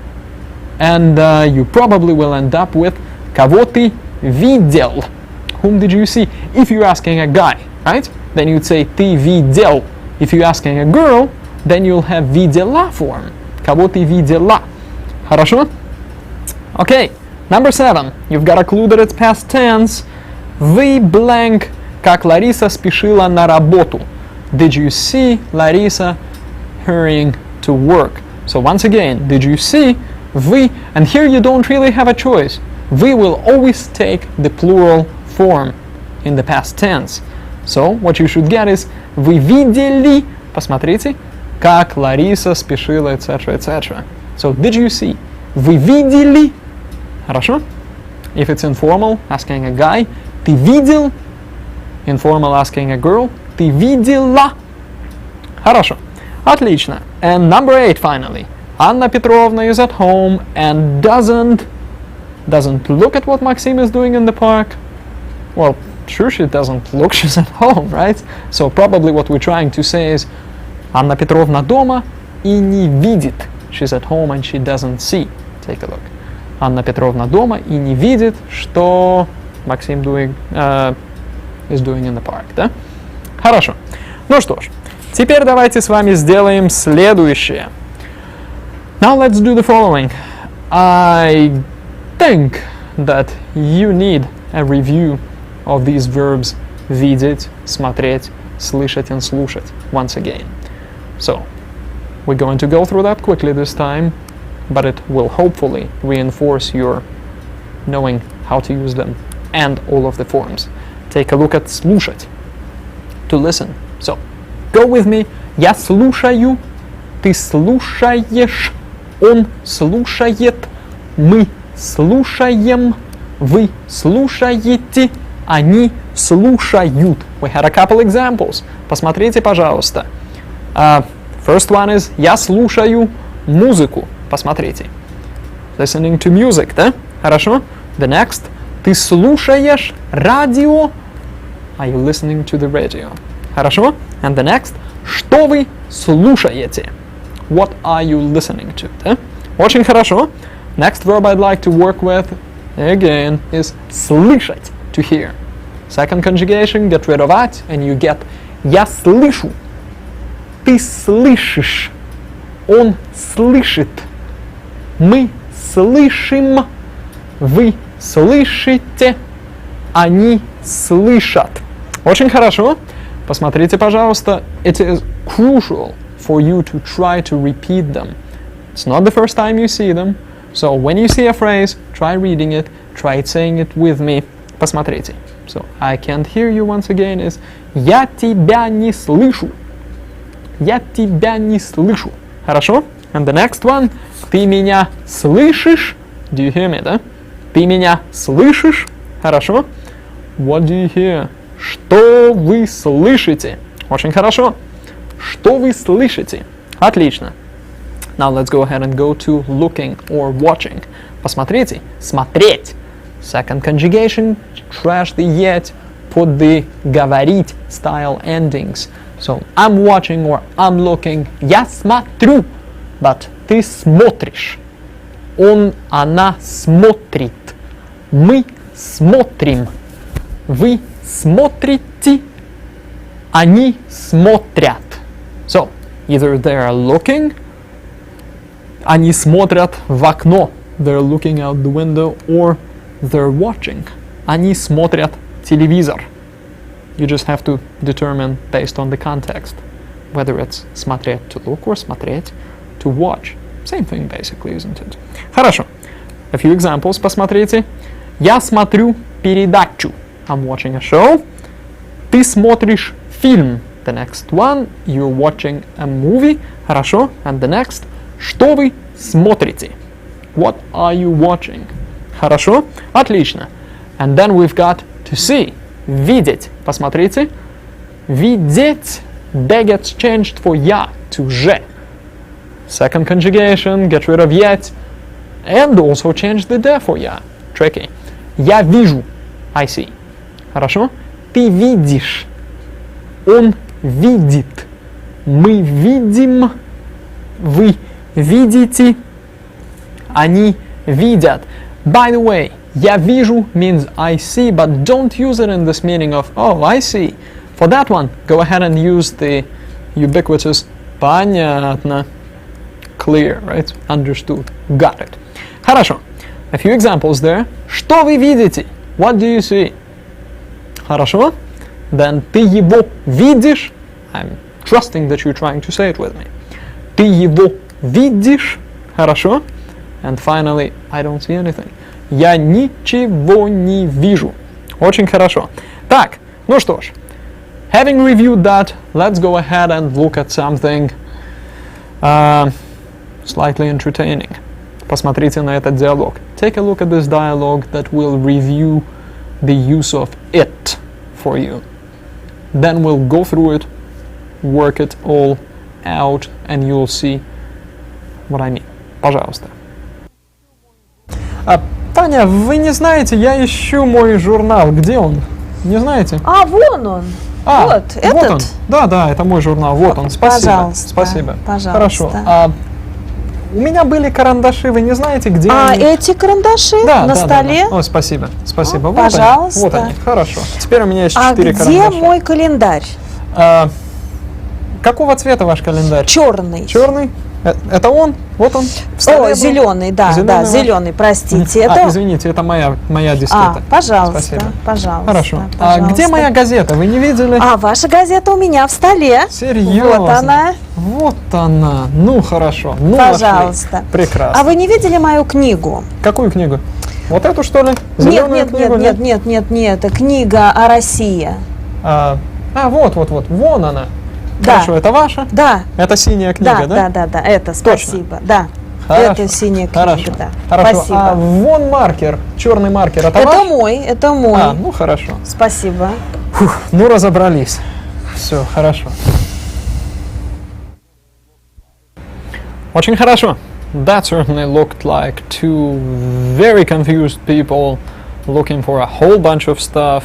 Speaker 1: and you probably will end up with кого ты видел. Whom did you see? If you're asking a guy, right? Then you'd say ты видел. If you're asking a girl, then you'll have видела form. Кого ты видела? Хорошо? Okay. Number 7. You've got a clue that it's past tense. Вы blank, как Лариса спешила на работу. Did you see Larissa hurrying to work? So once again, did you see? Вы, and here you don't really have a choice. We will always take the plural form in the past tense. So what you should get is вы видели, посмотрите, как Лариса спешила, etc., etc. So did you see? Вы видели? Хорошо? If it's informal, asking a guy, ты видел? Informal, asking a girl, ты видела? Хорошо. Отлично. And number 8 finally. Anna Petrovna is at home and doesn't look at what Maxim is doing in the park. Well, sure she doesn't look, she's at home, right? So probably what we're trying to say is Anna Petrovna дома и не видит. She's at home and she doesn't see. Take a look. Анна Петровна дома и не видит, что Maxim is doing in the park, да? Хорошо. Ну что ж, теперь давайте с вами сделаем следующее. Now let's do the following. I think that you need a review of these verbs видеть, смотреть, слышать and слушать once again. So, we're going to go through that quickly this time, but it will hopefully reinforce your knowing how to use them and all of the forms. Take a look at слушать, to listen. So, go with me. Я слушаю, ты слушаешь, он слушает, мы слушаем, вы слушаете, они слушают. We had a couple examples. Посмотрите, пожалуйста. First one is я слушаю музыку. Посмотрите. Listening to music, да? Хорошо? The next. Ты слушаешь радио. Are you listening to the radio? Хорошо? And the next. Что вы слушаете? What are you listening to? Да? Очень хорошо. Next verb I'd like to work with, again, is слышать, to hear. Second conjugation, get rid of at, and you get я слышу. Ты слышишь. Он слышит. Мы слышим. Вы слышите. Они слышат. Очень хорошо. Посмотрите, пожалуйста. It is crucial for you to try to repeat them. It's not the first time you see them. So when you see a phrase, try reading it, try saying it with me. Посмотрите. So I can't hear you once again is я тебя не слышу. Я тебя не слышу. Хорошо? And the next one. Ты меня слышишь? Do you hear me, да? Ты меня слышишь? Хорошо? What do you hear? Что вы слышите? Очень хорошо. Что вы слышите? Отлично. Now let's go ahead and go to looking or watching. Посмотрите. Смотреть. Second conjugation. Trash the yet. Put the говорить style endings. So I'm watching or I'm looking. Я смотрю. But ты смотришь. Он, она смотрит. Мы смотрим. Вы смотрите. Они смотрят. So, either they are looking, они смотрят в окно, they're looking out the window, or they're watching, они смотрят телевизор. You just have to determine based on the context whether it's смотреть to look or смотреть to watch. Same thing basically, isn't it? Хорошо. A few examples, посмотрите. Я смотрю передачу. I'm watching a show. Ты смотришь фильм. The next one, you're watching a movie. Хорошо. And the next, что вы смотрите? What are you watching? Хорошо. Отлично. And then we've got to see. Видеть. Посмотрите. Видеть. They gets changed for я to же. Second conjugation, get rid of yet. And also change the de for я. Tricky. Я вижу. I see. Хорошо. Ты видишь. Он видит. Мы видим. Вы видите. Они видят. By the way, я вижу means I see, but don't use it in this meaning of, oh, I see. For that one, go ahead and use the ubiquitous понятно. Clear, right? Understood. Got it. Хорошо. A few examples there. Что вы видите? What do you see? Хорошо. Then ты его видишь. I'm trusting that you're trying to say it with me. Ты его видишь. Хорошо. And finally, I don't see anything. Я ничего не вижу. Очень хорошо. Так, ну что ж. Having reviewed that, let's go ahead and look at something slightly entertaining. Посмотрите на этот диалог. Take a look at this dialogue that will review the use of it for you. Then we'll go through it, work it all out, and you'll see what I mean. Пожалуйста.
Speaker 2: Таня, вы не знаете, я ищу мой журнал. Где он? Не знаете?
Speaker 3: А, вон он. Вот,
Speaker 2: вот
Speaker 3: этот?
Speaker 2: он. Да, это мой журнал. Вот он. Спасибо.
Speaker 3: Пожалуйста.
Speaker 2: Спасибо.
Speaker 3: Пожалуйста.
Speaker 2: Хорошо. У меня были карандаши, вы не знаете, где они?
Speaker 3: Эти карандаши на столе?
Speaker 2: Да. О, спасибо.
Speaker 3: Вот
Speaker 2: пожалуйста.
Speaker 3: Вот
Speaker 2: они. Хорошо. Теперь у меня есть 4 карандаша.
Speaker 3: А где мой календарь?
Speaker 2: Какого цвета ваш календарь?
Speaker 3: Черный.
Speaker 2: Черный? Это он?
Speaker 1: Вот он. в
Speaker 3: О,
Speaker 1: столе был.
Speaker 3: зеленый, да,
Speaker 1: Зелёный
Speaker 3: да,
Speaker 1: ваш.
Speaker 3: зеленый, простите.
Speaker 1: А,
Speaker 3: Это...
Speaker 1: извините, это моя дискета.
Speaker 3: пожалуйста,
Speaker 1: Спасибо.
Speaker 3: пожалуйста.
Speaker 1: Хорошо. А
Speaker 3: пожалуйста.
Speaker 1: где моя газета? Вы не видели?
Speaker 3: А, ваша газета у меня в столе.
Speaker 1: Серьезно?
Speaker 3: Вот она.
Speaker 1: Вот она. Ну, хорошо. Ну,
Speaker 3: Пожалуйста.
Speaker 1: нашли. Прекрасно.
Speaker 3: А вы не видели мою книгу?
Speaker 1: Какую книгу? Вот эту, что ли?
Speaker 3: Нет,
Speaker 1: Зелёную
Speaker 3: нет,
Speaker 1: книгу,
Speaker 3: нет, нет, нет, нет, это книга о России.
Speaker 1: Вот. Вон она.
Speaker 3: Да.
Speaker 1: Хорошо, это ваша?
Speaker 3: Да,
Speaker 1: Это синяя книга, да?
Speaker 3: да, это, спасибо, да.
Speaker 1: Хорошо.
Speaker 3: Это синяя книга,
Speaker 1: Хорошо.
Speaker 3: да.
Speaker 1: Хорошо.
Speaker 3: Спасибо.
Speaker 1: А вон маркер, черный маркер, это ваш?
Speaker 3: Это мой.
Speaker 1: Ну хорошо.
Speaker 3: Спасибо.
Speaker 1: Фух, ну разобрались. Все, хорошо. Очень хорошо. That certainly looked like two very confused people looking for a whole bunch of stuff.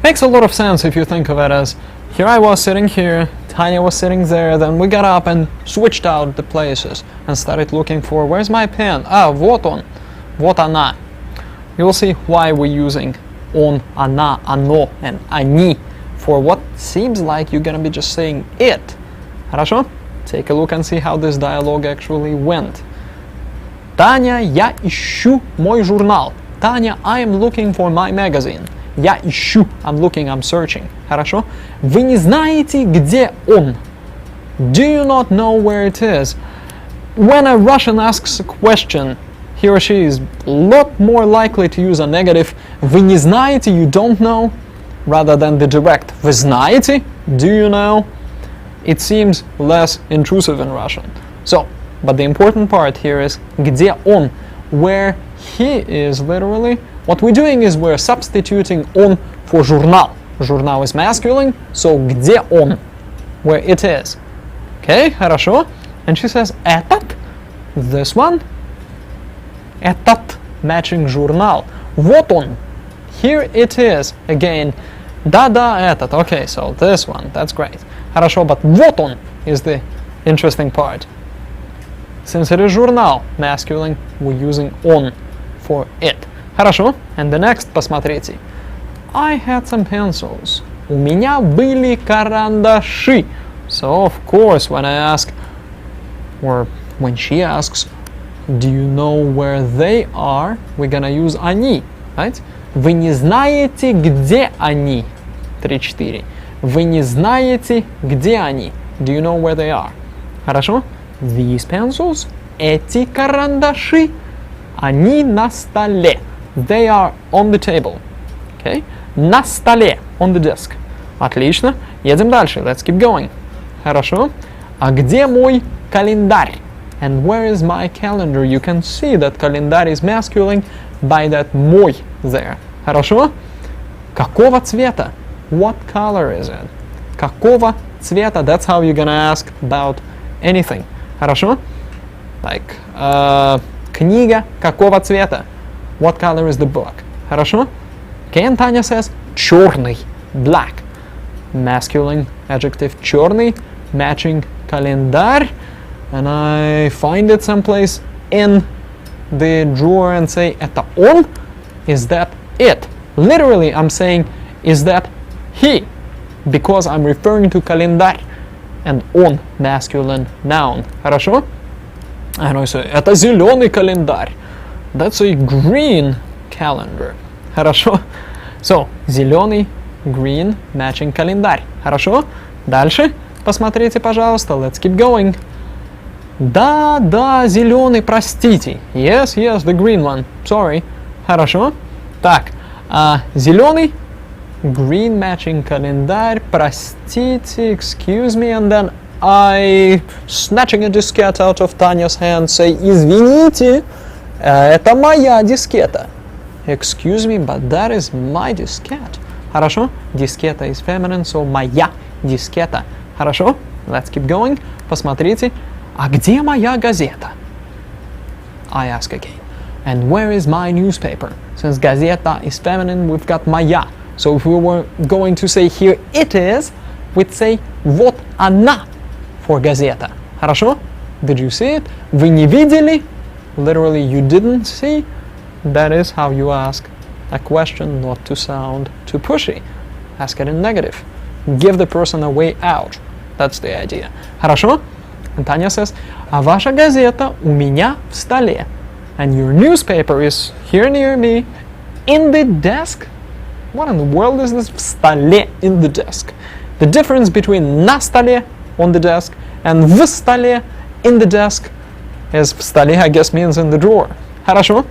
Speaker 1: Makes a lot of sense if you think of it as here I was sitting here, Tanya was sitting there, then we got up and switched out the places and started looking for where's my pen? Вот он, вот она. You'll see why we're using он, она, оно, and они for what seems like you're gonna be just saying it. Хорошо? Take a look and see how this dialogue actually went. Таня, я ищу мой журнал. Таня, I am looking for my magazine. Я ищу, I'm looking, I'm searching. Хорошо? Вы не знаете, где он? Do you not know where it is? When a Russian asks a question, he or she is a lot more likely to use a negative вы не знаете, you don't know, rather than the direct вы знаете, do you know? It seems less intrusive in Russian. So, but the important part here is где он, where he is literally. What we're doing is we're substituting он for журнал. Журнал is masculine, so где он, where it is. Okay, хорошо. And she says этот, this one, этот, matching журнал. Вот он, here it is, again. Да, этот, okay, so this one, that's great. Хорошо, but вот он is the interesting part. Since it is журнал, masculine, we're using он for it. Хорошо, and the next, посмотрите. I had some pencils. У меня были карандаши. So, of course, when I ask, or when she asks, do you know where they are, we're gonna use они, right? Вы не знаете, где они? 3-4. Вы не знаете, где они? Do you know where they are? Хорошо? These pencils, эти карандаши, они на столе. They are on the table. Okay? На столе, on the desk. Отлично. Едем дальше. Let's keep going. Хорошо. А где мой календарь? And where is my calendar? You can see that календарь is masculine by that мой there. Хорошо. Какого цвета? What color is it? Какого цвета? That's how you're gonna ask about anything. Хорошо. Like, книга какого цвета? What color is the book? Хорошо. Okay, and Tanya says черный, black. Masculine adjective черный, matching календарь. And I find it someplace in the drawer and say это он? Is that it? Literally, I'm saying, is that he? Because I'm referring to календарь. And он, masculine noun. Хорошо? And I say, это зеленый календарь. That's a green calendar. Хорошо? So, зеленый, green, matching календарь. Хорошо? Дальше. Посмотрите, пожалуйста. Let's keep going. Да, зеленый, простите. Yes, the green one. Sorry. Хорошо? Так, зеленый, green matching календарь, простите, excuse me, and then I, snatching a diskette out of Tanya's hand, say, извините, это моя дискета. Excuse me, but that is my diskette. Хорошо? Дискета is feminine, so моя дискета. Хорошо? Let's keep going. Посмотрите. А где моя газета? I ask again. And where is my newspaper? Since газета is feminine, we've got моя. So if we were going to say here it is, we'd say вот она for газета. Хорошо? Did you see it? Вы не видели? Literally, you didn't see. That is how you ask a question not to sound too pushy. Ask it in negative. Give the person a way out. That's the idea. Хорошо? And Tanya says, а ваша газета у меня в столе. And your newspaper is here near me, in the desk. What in the world is this? В столе, in the desk. The difference between на столе, on the desk, and в столе, in the desk, is в столе, I guess, means in the drawer. Хорошо?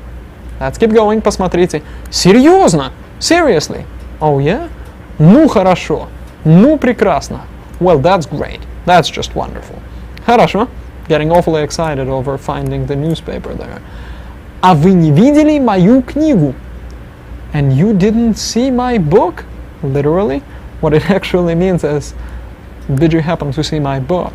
Speaker 1: Let's keep going, посмотрите. Серьезно? Seriously? Oh yeah? Ну хорошо. Ну прекрасно. Well, that's great. That's just wonderful. Хорошо? Getting awfully excited over finding the newspaper there. А вы не видели мою книгу? And you didn't see my book? Literally, what it actually means is, did you happen to see my book?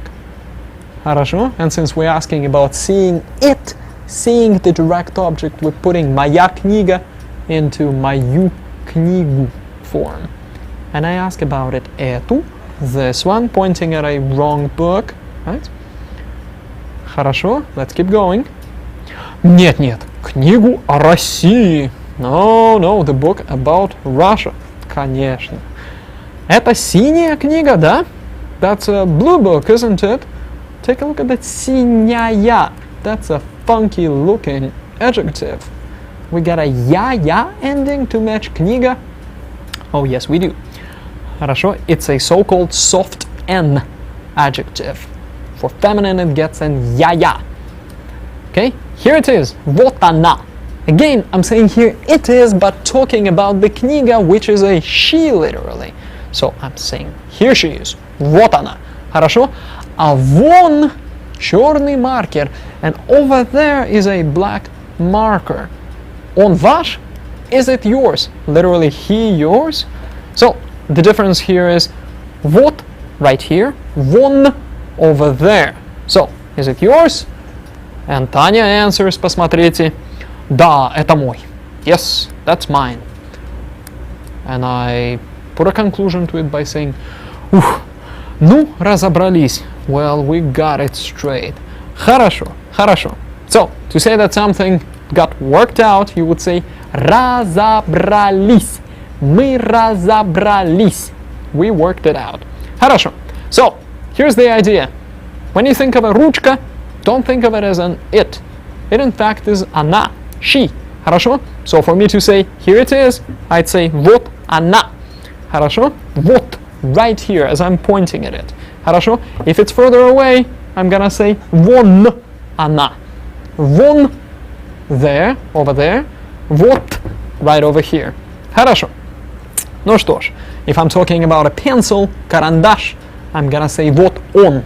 Speaker 1: Хорошо? And since we're asking about seeing it, seeing the direct object, we're putting моя книга into мою книгу form. And I ask about it эту, this one, pointing at a wrong book, right? Хорошо, let's keep going. Нет, книгу о России. No, the book about Russia. Конечно. Это синяя книга, да? That's a blue book, isn't it? Take a look at that синяя. That's a funky looking adjective. We got a я ending to match книга. Oh yes, we do. Хорошо, it's a so-called soft N adjective. For feminine it gets an я. Okay, here it is. Вот она. Again, I'm saying here it is, but talking about the книга, which is a she literally. So I'm saying here she is. Вот она. Хорошо? А вон черный маркер. And over there is a black marker. Он ваш? Is it yours? Literally he, yours. So the difference here is вот right here, вон over there. So is it yours? And Tanya answers, посмотрите, да, это мой. Yes, that's mine. And I put a conclusion to it by saying, ну, разобрались. Well, we got it straight. Хорошо. So, to say that something got worked out, you would say разобрались. Мы разобрались. We worked it out. Хорошо. So, here's the idea. When you think of a ручка, don't think of it as an it. It in fact is она, she. Хорошо? So for me to say, here it is, I'd say вот она. Хорошо? Вот, right here, as I'm pointing at it. Хорошо? If it's further away, I'm gonna say вон она. Вон, there, over there. Вот, right over here. Хорошо. Ну что ж, if I'm talking about a pencil, карандаш, I'm gonna say вот он.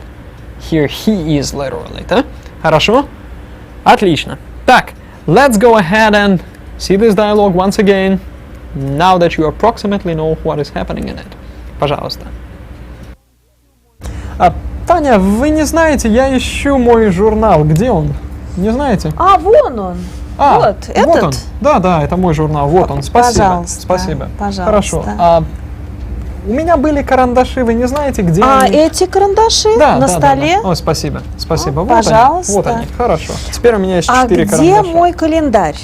Speaker 1: Here he is literally, да? Хорошо? Отлично. Так, let's go ahead and see this dialogue once again, now that you approximately know what is happening in it. Пожалуйста. Таня, вы не знаете, я ищу мой журнал. Где он? Не знаете?
Speaker 3: А, вон он. Вот, этот?
Speaker 1: Вот он. Да, это мой журнал. Вот он. Спасибо.
Speaker 3: Пожалуйста.
Speaker 1: Спасибо.
Speaker 3: Пожалуйста.
Speaker 1: Хорошо. У меня были карандаши, вы не знаете, где они?
Speaker 3: Эти карандаши на столе?
Speaker 1: Да. О, спасибо. Вот
Speaker 3: пожалуйста.
Speaker 1: Вот они. Хорошо. Теперь у меня есть 4 карандаша.
Speaker 3: А где мой календарь?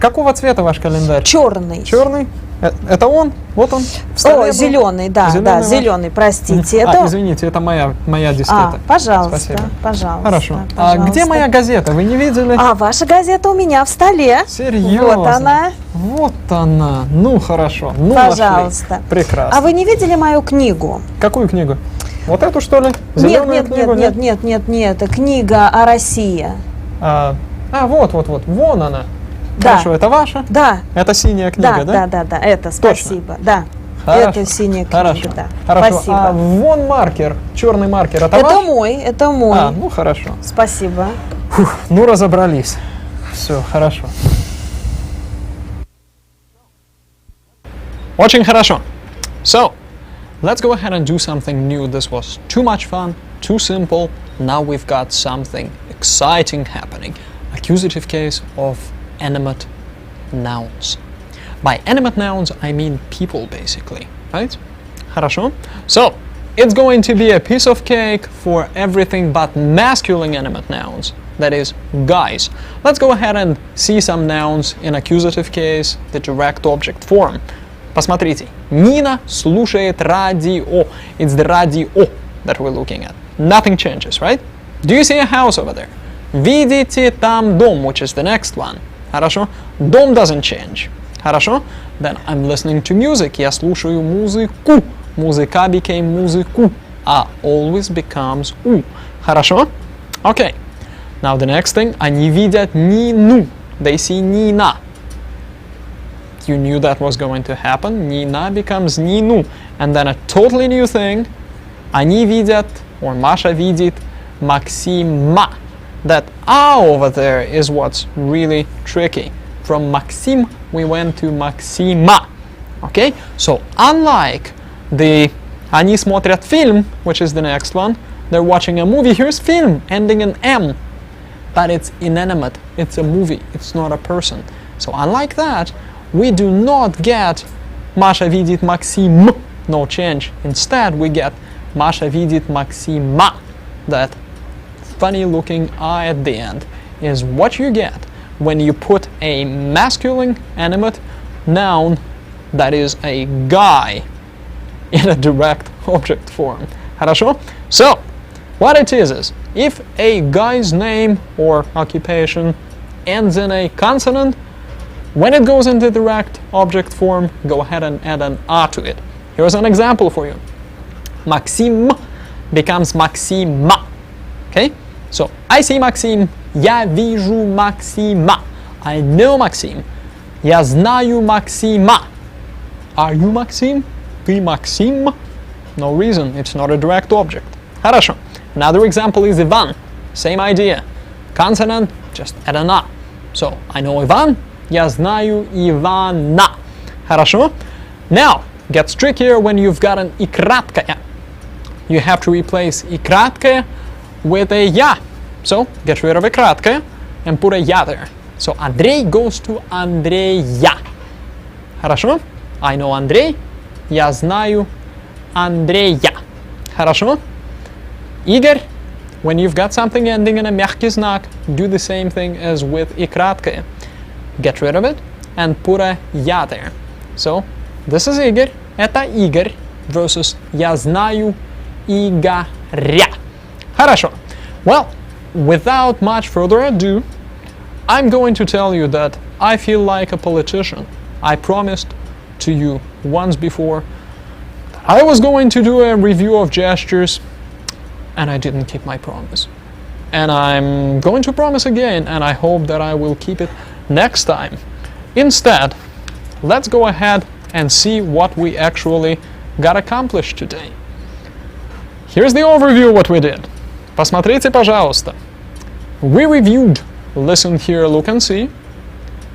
Speaker 1: Какого цвета ваш календарь?
Speaker 3: Черный.
Speaker 1: Черный? Это он? Вот он?
Speaker 3: Зеленый, да, зеленый, простите.
Speaker 1: Извините, это моя дискета.
Speaker 3: Пожалуйста,
Speaker 1: Спасибо.
Speaker 3: Пожалуйста.
Speaker 1: Хорошо. Где моя газета? Вы не видели?
Speaker 3: Ваша газета у меня в столе.
Speaker 1: Серьезно?
Speaker 3: Вот она.
Speaker 1: Вот она. Ну, хорошо. Ну,
Speaker 3: пожалуйста.
Speaker 1: Нашли. Прекрасно.
Speaker 3: А вы не видели мою книгу?
Speaker 1: Какую книгу? Вот эту, что ли? Зеленую книгу?
Speaker 3: Нет. Книга о России.
Speaker 1: Вот. Вон она.
Speaker 3: Да.
Speaker 1: Хорошо, это ваша?
Speaker 3: Да.
Speaker 1: Это синяя книга, да?
Speaker 3: Да, это, спасибо. Да.
Speaker 1: Хорошо.
Speaker 3: Это синяя книга,
Speaker 1: Хорошо.
Speaker 3: да.
Speaker 1: Хорошо.
Speaker 3: Спасибо.
Speaker 1: Вон маркер, черный маркер, это ваш?
Speaker 3: Это мой.
Speaker 1: Ну хорошо.
Speaker 3: Спасибо.
Speaker 1: Ну разобрались. Все, хорошо. Очень хорошо. So, let's go ahead and do something new. This was too much fun, too simple. Now we've got something exciting happening. Accusative case of animate nouns. By animate nouns, I mean people, basically, right? Хорошо. So, it's going to be a piece of cake for everything but masculine animate nouns, that is, guys. Let's go ahead and see some nouns in accusative case, the direct object form. Посмотрите. Нина слушает радио. It's the radio that we're looking at. nothing changes, right? Do you see a house over there? Видите там дом, which is the next one. Хорошо? Дом doesn't change. Хорошо? Then I'm listening to music. Я слушаю музыку. Музыка became музыку. А always becomes у. Хорошо? Okay. Now the next thing. Они видят Нину. They see Nina. You knew that was going to happen. Nina becomes Nину. And then a totally new thing. Они видят, or Masha видит, Максима. That A over there is what's really tricky. From Maxim, we went to Maxima. Okay? So, unlike the Они смотрят фильм, which is the next one, they're watching a movie. Here's film, ending in M. But it's inanimate. It's a movie. It's not a person. So, unlike that, we do not get Masha видит Максим. No change. Instead, we get Masha видит Максима. That funny looking I at the end is what you get when you put a masculine animate noun that is a guy in a direct object form. Хорошо? So, what it is if a guy's name or occupation ends in a consonant, when it goes into direct object form, go ahead and add an A to it. Here's an example for you. Maxim becomes Maxima. Okay? So, I see Maxim. Я вижу Максима. I know Maxim. Я знаю Максима. Are you Maxim? Ты Максим? No reason. It's not a direct object. Хорошо. Another example is Ivan. Same idea. Consonant, just add an A. So, I know Ivan. Я знаю Ивана. Хорошо? Now, gets trickier when you've got an и краткое. You have to replace и краткое with a я. So, get rid of a краткое and put a я there. So, Андрей goes to Андрея. Хорошо? I know Андрей. Я знаю Андрея. Хорошо? Игорь, when you've got something ending in a мягкий знак, do the same thing as with и краткое. Get rid of it and put a я there. So, this is Игорь. Это Игорь versus я знаю Игоря. Хорошо. Well, without much further ado, I'm going to tell you that I feel like a politician. I promised to you once before that I was going to do a review of gestures, and I didn't keep my promise. And I'm going to promise again, and I hope that I will keep it next time. Instead, let's go ahead and see what we actually got accomplished today. Here's the overview of what we did. Посмотрите, пожалуйста. We reviewed listen, hear, look and see.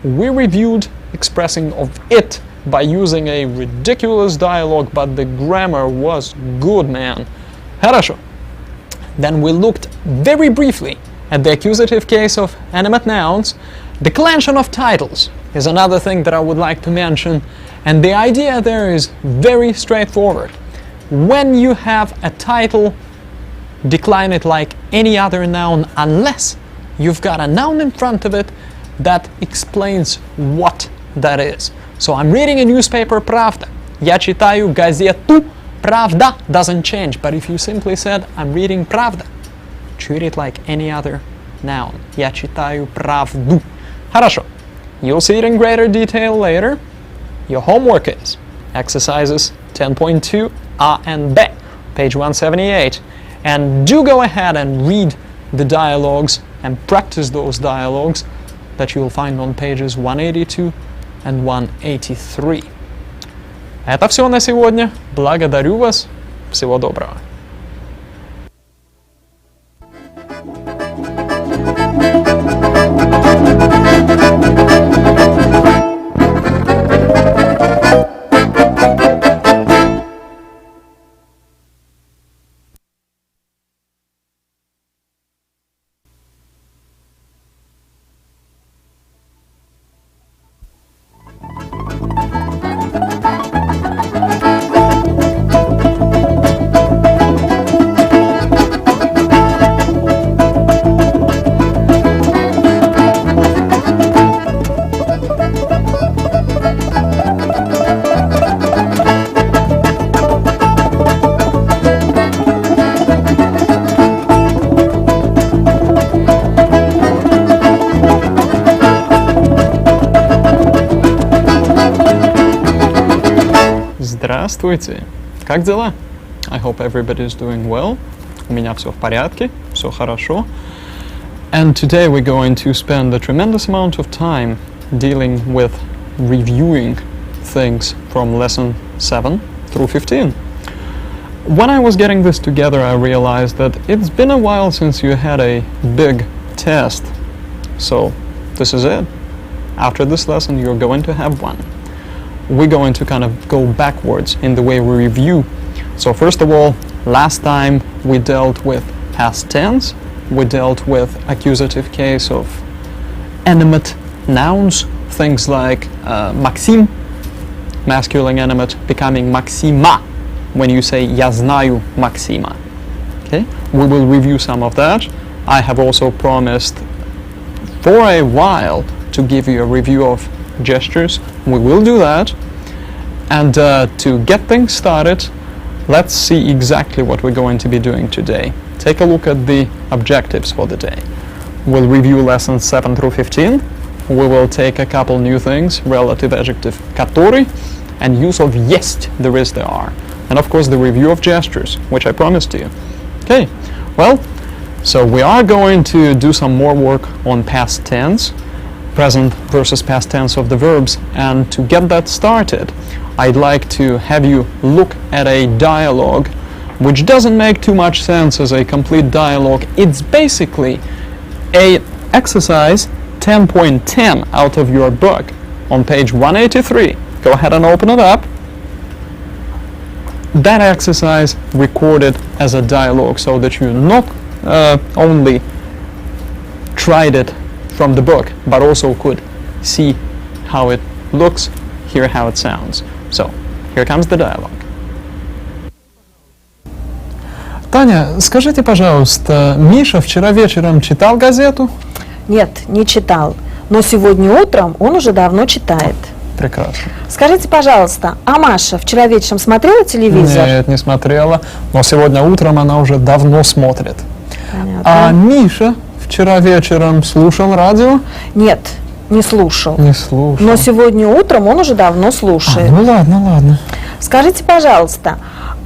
Speaker 1: We reviewed expressing of it by using a ridiculous dialogue, but the grammar was good, man. Хорошо. Then we looked very briefly at the accusative case of animate nouns. Declension of titles is another thing that I would like to mention, and the idea there is very straightforward. When you have a title, decline it like any other noun unless you've got a noun in front of it that explains what that is. So I'm reading a newspaper, Pravda. Я читаю газету, Pravda doesn't change, but if you simply said, I'm reading Pravda, treat it like any other noun. Я читаю правду. Хорошо. You'll see it in greater detail later. Your homework is exercises 10.2 A and B, page 178. And do go ahead and read the dialogues and practice those dialogues that you'll find on pages 182 and 183. Это все на сегодня. Благодарю вас. Всего доброго. Здравствуйте. Как дела? I hope everybody is doing well. У меня все в порядке, все хорошо. And today we're going to spend a tremendous amount of time dealing with reviewing things from lesson 7 through 15. When I was getting this together, I realized that it's been a while since you had a big test. So this is it. After this lesson, you're going to have one. We're going to kind of go backwards in the way we review. So first of all, last time we dealt with past tense. We dealt with accusative case of animate nouns, things like Maxim, masculine animate, becoming Maxima when you say Я знаю Maxima. Okay? We will review some of that. I have also promised for a while to give you a review of gestures. We will do that. And to get things started, let's see exactly what we're going to be doing today. Take a look at the objectives for the day. We'll review lessons 7 through 15. We will take a couple new things, relative adjective который, and use of есть, there is, there are. And of course the review of gestures, which I promised to you. Okay, well, so we are going to do some more work on past tense, present versus past tense of the verbs, and to get that started, I'd like to have you look at a dialogue which doesn't make too much sense as a complete dialogue. It's basically a exercise 10.10 out of your book on page 183. Go ahead and open it up. That exercise recorded as a dialogue so that you not only tried it from the book, but also could see how it looks, hear how it sounds. So, here comes the dialogue.
Speaker 2: Таня, скажите, пожалуйста, Миша вчера вечером читал газету?
Speaker 3: Нет, не читал. Но сегодня утром он уже давно читает.
Speaker 2: Прекрасно.
Speaker 3: Скажите, пожалуйста, а Маша вчера вечером смотрела телевизор?
Speaker 2: Нет, не смотрела, но сегодня утром она уже давно смотрит.
Speaker 3: Понятно.
Speaker 2: А Миша вчера вечером слушал радио?
Speaker 3: Нет, не слушал.
Speaker 2: Не слушал.
Speaker 3: Но сегодня утром он уже давно слушает.
Speaker 2: Ну ладно.
Speaker 3: Скажите, пожалуйста,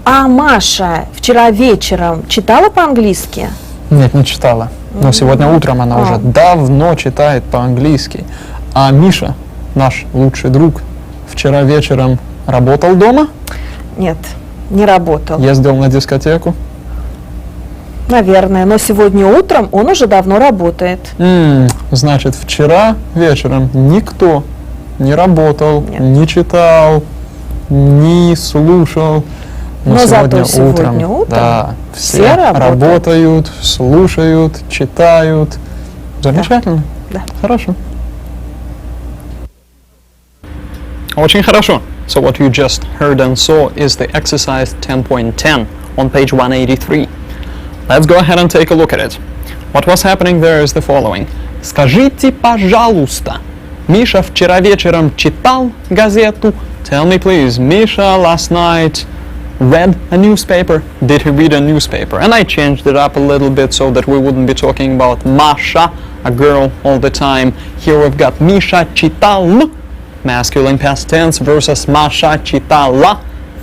Speaker 3: а Маша вчера вечером читала по-английски?
Speaker 2: Нет, не читала. Но сегодня утром она уже давно читает по-английски. А Миша, наш лучший друг, вчера вечером работал дома?
Speaker 3: Нет, не работал.
Speaker 2: Ездил на дискотеку?
Speaker 3: Наверное, но сегодня утром он уже давно работает.
Speaker 2: Значит, вчера вечером никто не работал,
Speaker 3: Нет.
Speaker 2: не читал, не слушал.
Speaker 3: Но зато сегодня утром
Speaker 2: да,
Speaker 3: все
Speaker 2: работают, слушают, читают. Замечательно.
Speaker 3: Да.
Speaker 2: Хорошо.
Speaker 1: Очень хорошо. So what you just heard and saw is the exercise 10.10 on page 183. Let's go ahead and take a look at it. What was happening there is the following. Скажите, пожалуйста, Миша вчера вечером читал газету? Tell me please, Misha last night read a newspaper? Did he read a newspaper? And I changed it up a little bit so that we wouldn't be talking about Masha, a girl, all the time. Here we've got Misha читал, masculine past tense, versus Masha читала,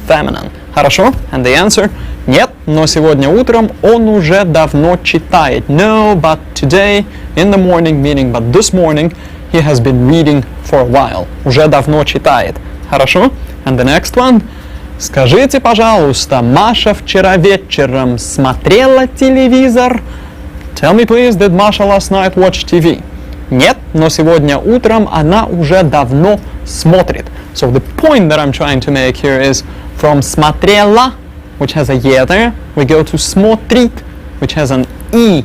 Speaker 1: feminine. Хорошо? And the answer? Нет, но сегодня утром он уже давно читает. No, but today, in the morning, meaning but this morning, he has been reading for a while. Уже давно читает. Хорошо? And the next one? Скажите, пожалуйста, Маша вчера вечером смотрела телевизор? Tell me please, did Masha last night watch TV? Нет, но сегодня утром она уже давно смотрит. So the point that I'm trying to make here is from смотрела, which has a ye there, we go to смотрит, which has an e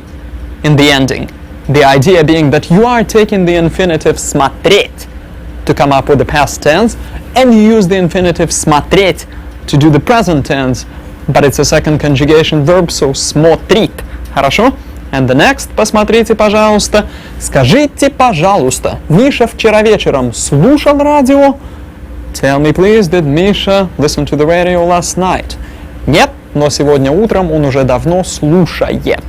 Speaker 1: in the ending. The idea being that you are taking the infinitive смотреть to come up with the past tense, and you use the infinitive смотреть to do the present tense, but it's a second conjugation verb, so смотрит. Хорошо? And the next, посмотрите, пожалуйста. Скажите, пожалуйста, Миша вчера вечером слушал радио? Tell me please, did Misha listen to the radio last night? Нет, но сегодня утром он уже давно слушает.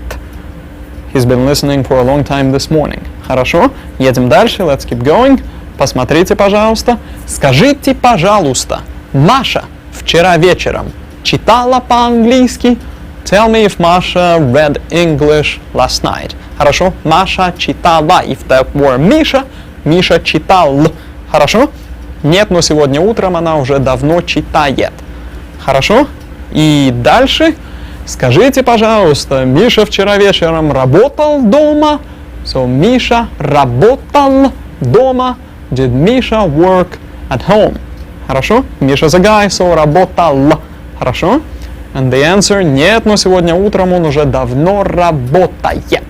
Speaker 1: He's been listening for a long time this morning. Хорошо? Едем дальше, let's keep going. Посмотрите, пожалуйста. Скажите, пожалуйста, Маша
Speaker 2: вчера вечером читала по-английски? Tell me if Masha read English last night. Хорошо? Маша читала. If that were Миша, Миша читал. Хорошо? Нет, но сегодня утром она уже давно читает. Хорошо? И дальше скажите, пожалуйста, Миша вчера вечером работал дома? So, Миша работал дома. Did Misha work at home? Хорошо? Миша the guy, so работал. Хорошо? And the answer, нет, но сегодня утром он уже давно работает.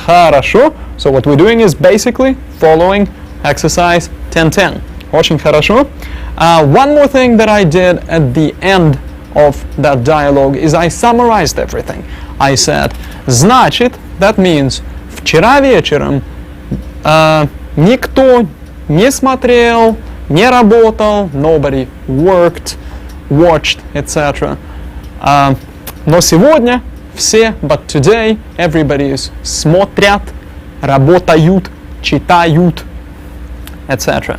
Speaker 2: Хорошо? So what we're doing is basically following exercise 10-10. Очень хорошо. One more thing that I did at the end of that dialogue is I summarized everything. I said, значит, that means, вчера вечером никто не смотрел, не работал, nobody worked, watched, etc. Но сегодня все, but today, everybody is смотрят, работают, читают, etc.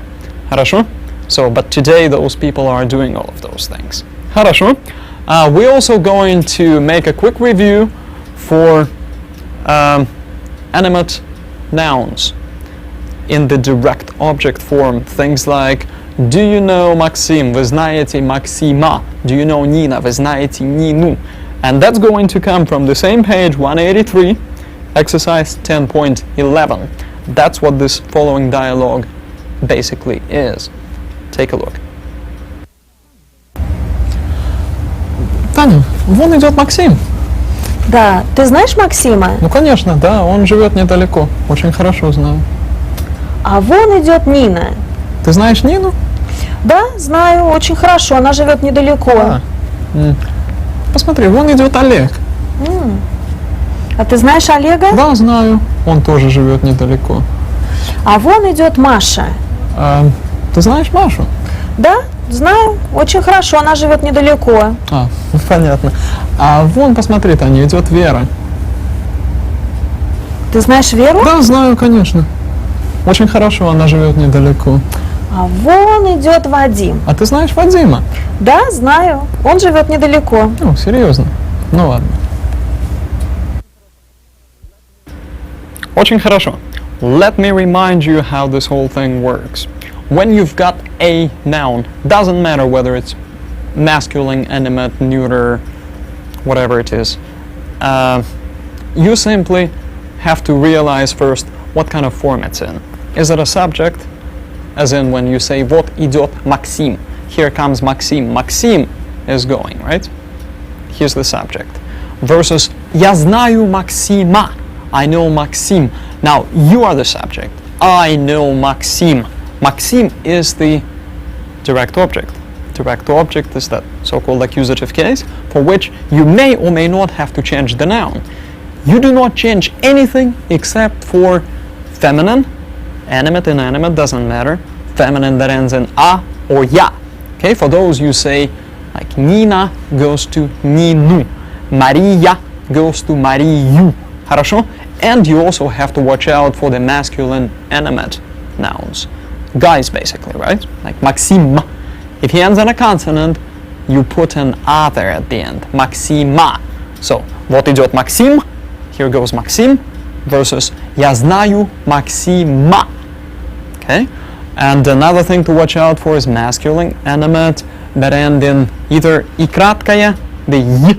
Speaker 2: Хорошо? So, but today those people are doing all of those things. Хорошо? We're also going to make a quick review for animate nouns in the direct object form. Things like, do you know Maxim? Вы знаете Максима. Do you know Nina? Вы знаете Нину. And that's going to come from the same page 183, exercise 10.11. That's what this following dialogue basically is. Take a look. Таня, вон идет Максим.
Speaker 3: Да, ты знаешь Максима?
Speaker 2: Ну, конечно, да, он живет недалеко. Очень хорошо знаю.
Speaker 3: А вон идет Нина.
Speaker 2: Ты знаешь Нину?
Speaker 3: Да, знаю, очень хорошо, она живет недалеко.
Speaker 2: Посмотри, вон идет Олег.
Speaker 3: А ты знаешь Олега?
Speaker 2: Да, знаю. Он тоже живет недалеко.
Speaker 3: А вон идет Маша.
Speaker 2: Ты знаешь Машу?
Speaker 3: Да, знаю, очень хорошо, она живет недалеко.
Speaker 2: Понятно. А вон, посмотри, Таня, идет Вера.
Speaker 3: Ты знаешь Веру?
Speaker 2: Да, знаю, конечно. Очень хорошо, она живет недалеко.
Speaker 3: А вон идет Вадим.
Speaker 2: А ты знаешь Вадима?
Speaker 3: Да, знаю, он живет недалеко.
Speaker 2: Ну, серьезно. Ну ладно.
Speaker 1: Очень хорошо. Let me remind you how this whole thing works. When you've got a noun, doesn't matter whether it's masculine, animate, neuter, whatever it is, you simply have to realize first what kind of form it's in. Is it a subject? As in when you say, вот идет Максим. Here comes Maxim. Maxim is going, right? Here's the subject. Versus, я знаю Максима. I know Maxim. Now, you are the subject. I know Maxim. Maxim is the direct object. Direct object is that so-called accusative case for which you may or may not have to change the noun. You do not change anything except for feminine, animate, inanimate, doesn't matter. Feminine that ends in a or ya. Okay, for those you say like Nina goes to Ninu, Maria goes to Mariu. Хорошо? And you also have to watch out for the masculine animate nouns. Guys, basically, right? Like Maxim. If he ends in a consonant, you put an a there at the end. Maxima. So, вот идет Максим. Here goes Maxim. Versus я знаю Максима. Okay? And another thing to watch out for is masculine animate that end in either и краткое, the y,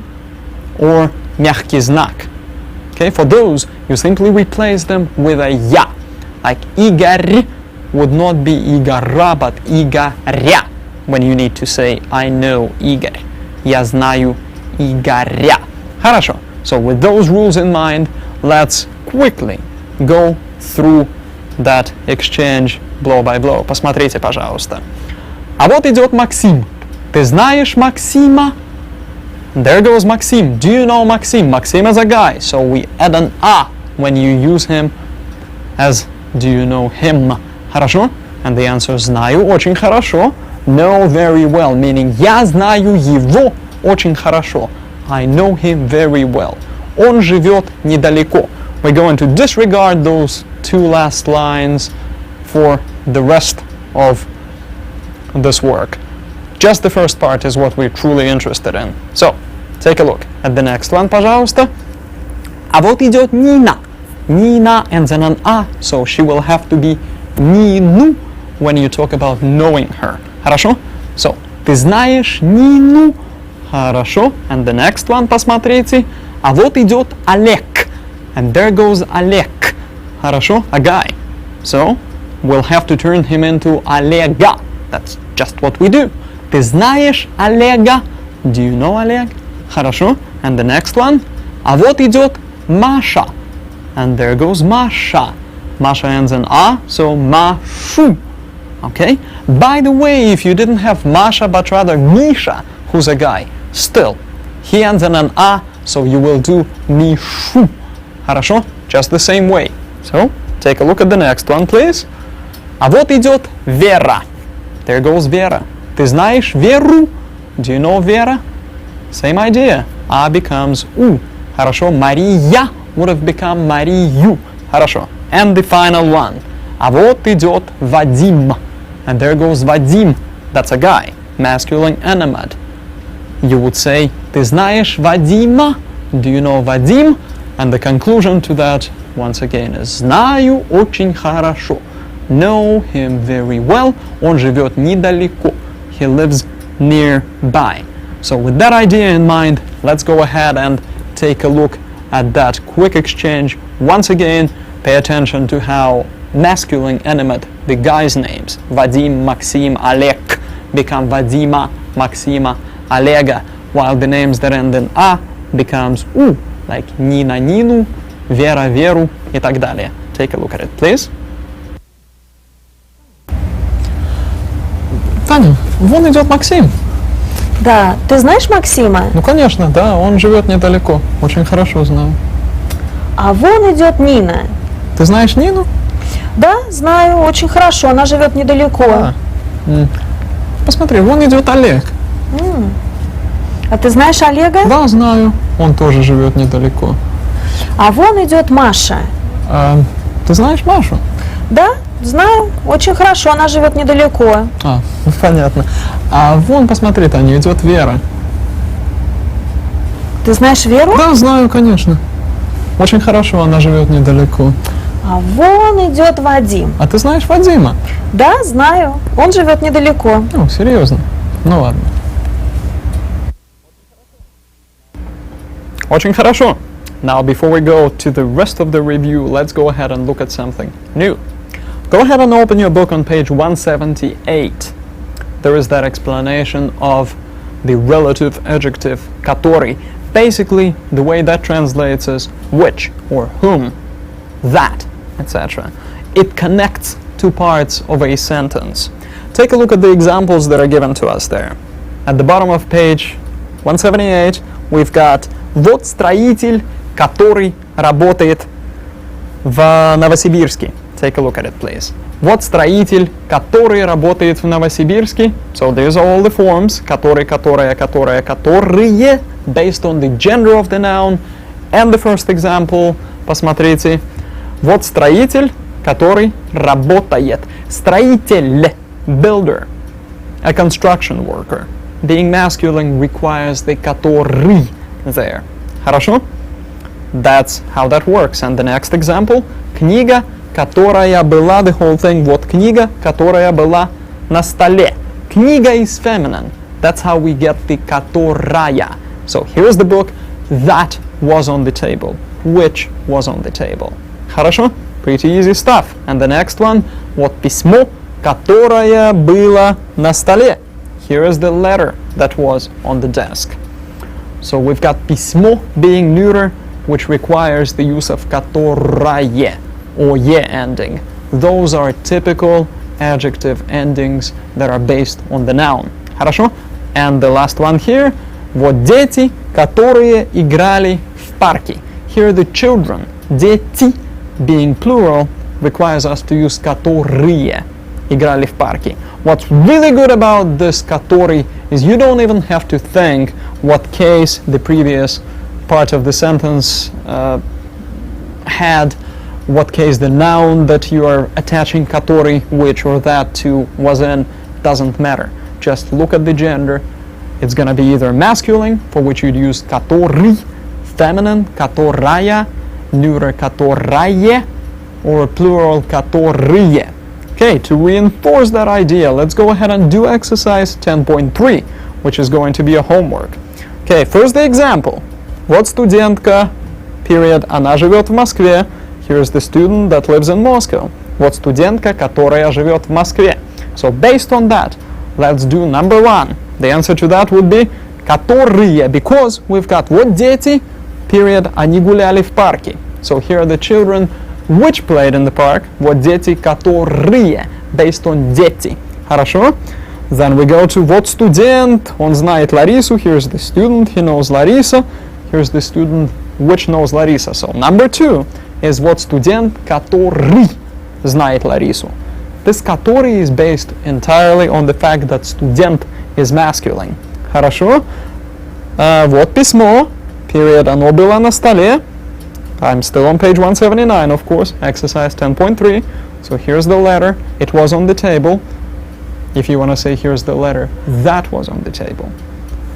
Speaker 1: or мягкий знак. Okay? For those, you simply replace them with a ya. Like Игорь would not be Игора, but Игоря when you need to say I know Игорь. Я знаю Игоря. Хорошо. So with those rules in mind, let's quickly go through that exchange blow by blow. Посмотрите, пожалуйста. А вот идет Максим. Ты знаешь Максима? There goes Maxim. Do you know Maxim? Maxim is a guy, so we add an a when you use him as do you know him? Хорошо? And the answer is знаю очень хорошо. Know very well, meaning я знаю его очень хорошо. I know him very well. Он живет недалеко. We're going to disregard those two last lines for the rest of this work.
Speaker 2: Just the first part is what we're truly interested in. So, take a look at the next one, пожалуйста. А вот идет Нина. Nina ends in an a, so she will have to be Нину when you talk about knowing her. Хорошо? So, ты знаешь Нину? Хорошо. And the next one, посмотрите. А вот идет Олег. And there goes Олег. Хорошо? A guy. So, we'll have to turn him into Олега. That's just what we do. Ты знаешь Олега? Do you know Олег? Хорошо. And the next one. А вот идет Маша. And there goes Masha. Masha ends in a, so Mashu. Okay? By the way, if you didn't have Masha but rather Misha, who's a guy, still, he ends in an a, so you will do Mishu. Хорошо? Just the same way. So, take a look at the next one, please. А вот идет Вера. There goes Вера. Ты знаешь Веру? Do you know Vera? Same idea. A becomes U. Хорошо? Мария would have become Марию. Хорошо. And the final one. А вот идет Вадим. And there goes Vadim. That's a guy. Masculine animate. You would say, ты знаешь Вадима? Do you know Vadim? And the conclusion to that, once again, is знаю очень хорошо. Know him very well. Он живет недалеко. He lives nearby. So with that idea in mind, let's go ahead and take a look at that quick exchange. Once again, pay attention to how masculine animate, the guys' names, Vadim, Maxim, Oleg, become Vadima, Maxima, Olega, while the names that end in a becomes u, like Nina, Ninu, Vera, Veru, и так далее. Take a look at it, please.
Speaker 1: Таня, вон идет Максим.
Speaker 3: Да, ты знаешь Максима?
Speaker 1: Ну, конечно, да, он живет недалеко. Очень хорошо знаю.
Speaker 3: А вон идет Нина.
Speaker 1: Ты знаешь Нину?
Speaker 3: Да, знаю, очень хорошо, она живет недалеко.
Speaker 1: Посмотри, вон идет Олег.
Speaker 3: А ты знаешь Олега?
Speaker 1: Да, знаю. Он тоже живет недалеко.
Speaker 3: А вон идет Маша.
Speaker 1: Ты знаешь Машу?
Speaker 3: Да, знаю, очень хорошо, она живет недалеко.
Speaker 1: Понятно. А вон, посмотри, Таня, идет Вера.
Speaker 3: Ты знаешь Веру?
Speaker 1: Да, знаю, конечно. Очень хорошо, она живет недалеко.
Speaker 3: А вон идет Вадим.
Speaker 1: А ты знаешь Вадима?
Speaker 3: Да, знаю, он живет недалеко.
Speaker 1: Ну, серьезно. Ну ладно.
Speaker 2: Очень хорошо. Now, before we go to the rest of the review, let's go ahead and look at something new. Go ahead and open your book on page 178. There is that explanation of the relative adjective который. Basically, the way that translates is which or whom, that, etc. It connects two parts of a sentence. Take a look at the examples that are given to us there. At the bottom of page 178, we've got вот строитель, который работает в Новосибирске. Take a look at it, please. Вот строитель, который работает в Новосибирске. So these are all the forms. Который, которая, которая, которые, based on the gender of the noun. And the first example, посмотрите. Вот строитель, который работает. Строитель, builder, a construction worker. Being masculine requires the который there. Хорошо? That's how that works. And the next example, книга, которая была, the whole thing, вот книга, которая была на столе. Книга is feminine. That's how we get the которая. So here's the book that was on the table. Which was on the table. Хорошо? Pretty easy stuff. And the next one, вот письмо, которое было на столе. Here is the letter that was on the desk. So we've got письмо being neuter, which requires the use of которое or ye ending. Those are typical adjective endings that are based on the noun. Хорошо? And the last one here, вот дети, которые играли в парке. Here the children, дети, being plural, requires us to use которые, играли в парке. What's really good about this который is you don't even have to think what case the previous part of the sentence had, what case the noun that you are attaching который, which or that to was in, doesn't matter. just look at the gender. It's going to be either masculine, for which you'd use который, feminine, которая, neuter, которое, or plural, которые. Okay, to reinforce that idea, let's go ahead and do exercise 10.3, which is going to be a homework. Okay, first the example. Вот студентка, period, она живет в Москве. Here's the student that lives in Moscow. Вот студентка, которая живет в Москве. So based on that, let's do number one. The answer to that would be которые, because we've got вот дети, period, они гуляли в парке. So here are the children which played in the park. Вот дети, которые, based on дети. Хорошо? Then we go to вот студент, он знает Ларису. Here's the student, he knows Larisa. Here's the student which knows Larisa. So number two is вот студент, который знает Ларису. This который is based entirely on the fact that student is masculine. Хорошо? Вот письмо, period, оно было на столе. I'm still on page 179, of course, exercise 10.3. So here's the letter, it was on the table. If you want to say here's the letter, that was on the table.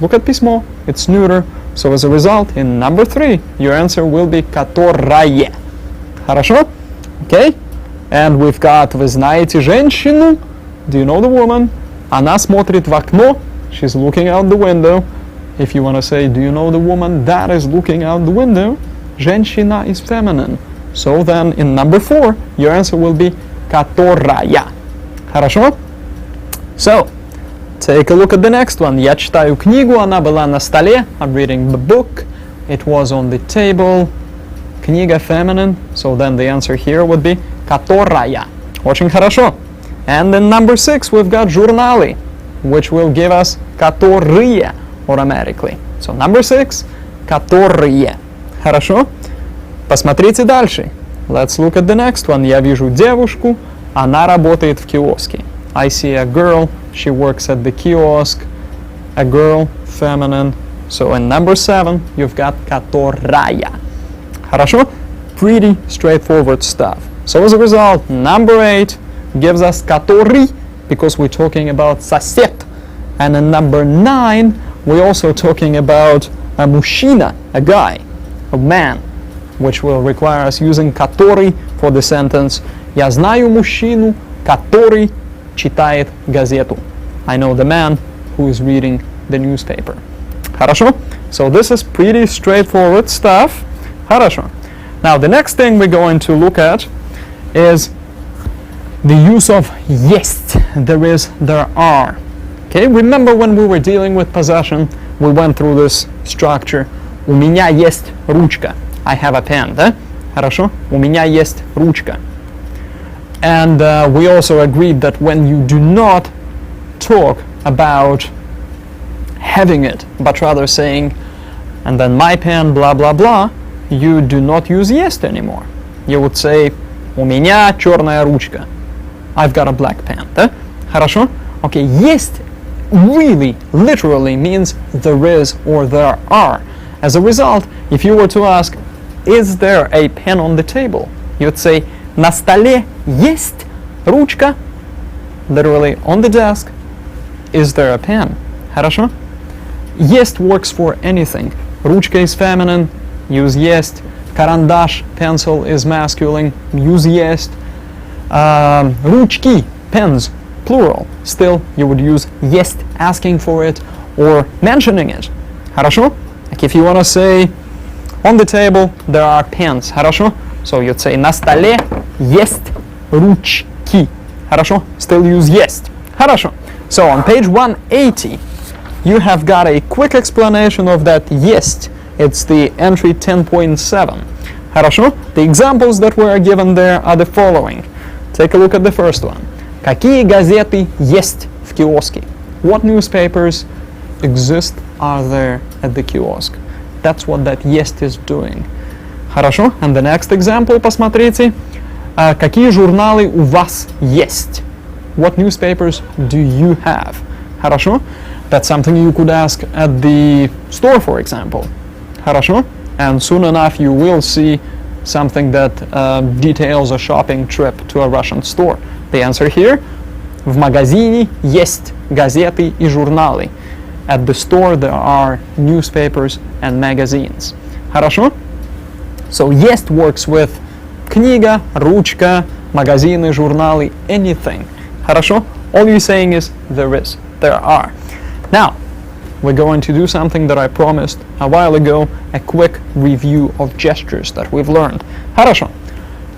Speaker 2: Look at письмо, it's neuter. So as a result, in number 3, your answer will be которая. Хорошо? Okay? And we've got вы знаете женщину. Do you know the woman? Она смотрит в окно. She's looking out the window. If you want to say, do you know the woman that is looking out the window? Женщина is feminine. So then in number 4, your answer will be которая. Хорошо? So, take a look at the next one. Я читаю книгу, она была на столе. I'm reading the book. It was on the table. Книга feminine. So then the answer here would be которая. Очень хорошо. And in number 6, we've got журналы, which will give us которые automatically. So number 6, которые. Хорошо? Посмотрите дальше. Let's look at the next one. Я вижу девушку, она работает в киоске. I see a girl, she works at the kiosk. A girl, feminine. So in number 7, you've got которая. Хорошо? Pretty straightforward stuff. So as a result, number 8 gives us который, because we're talking about сосед. And in number 9, we're also talking about a мужчина, a guy, a man, which will require us using который for the sentence Я знаю мужчину, который читает газету. I know the man who is reading the newspaper. Хорошо? So this is pretty straightforward stuff. Хорошо. Now the next thing we're going to look at is the use of есть. There is, there are. Okay, remember when we were dealing with possession, we went through this structure. У меня есть ручка. I have a pen, да? Хорошо? У меня есть ручка. And we also agreed that when you do not talk about having it, but rather saying, and then my pen, blah, blah, blah, you do not use есть anymore. You would say, у меня черная ручка. I've got a black pen, да? Хорошо? Okay, есть really, literally means there is or there are. As a result, if you were to ask, is there a pen on the table? You'd say, на столе есть ручка. Literally, on the desk, is there a pen? Хорошо? Есть works for anything. Ручка is feminine, use есть. Карандаш, pencil, is masculine, use есть. Ручки, pens, plural. Still, you would use есть asking for it or mentioning it. Хорошо? Like if you want to say, on the table, there are pens. Хорошо? So you'd say, на столе есть ручки. Хорошо? Still use есть. Хорошо. So on page 180, you have got a quick explanation of that есть. It's the entry 10.7. Хорошо? The examples that were given there are the following. Take a look at the first one. Какие газеты есть в киоске? What newspapers exist are there at the kiosk? That's what that есть is doing. Хорошо? And the next example, посмотрите. Какие журналы у вас есть? What newspapers do you have? Хорошо? That's something you could ask at the store, for example. Хорошо? And soon enough you will see something that details a shopping trip to a Russian store. The answer here, В магазине есть газеты и журналы. At the store there are newspapers and magazines. Хорошо? So есть works with книга, ручка, магазины, журналы, anything. Хорошо? All you're saying is there is, there are. Now, we're going to do something that I promised a while ago, a quick review of gestures that we've learned. Хорошо.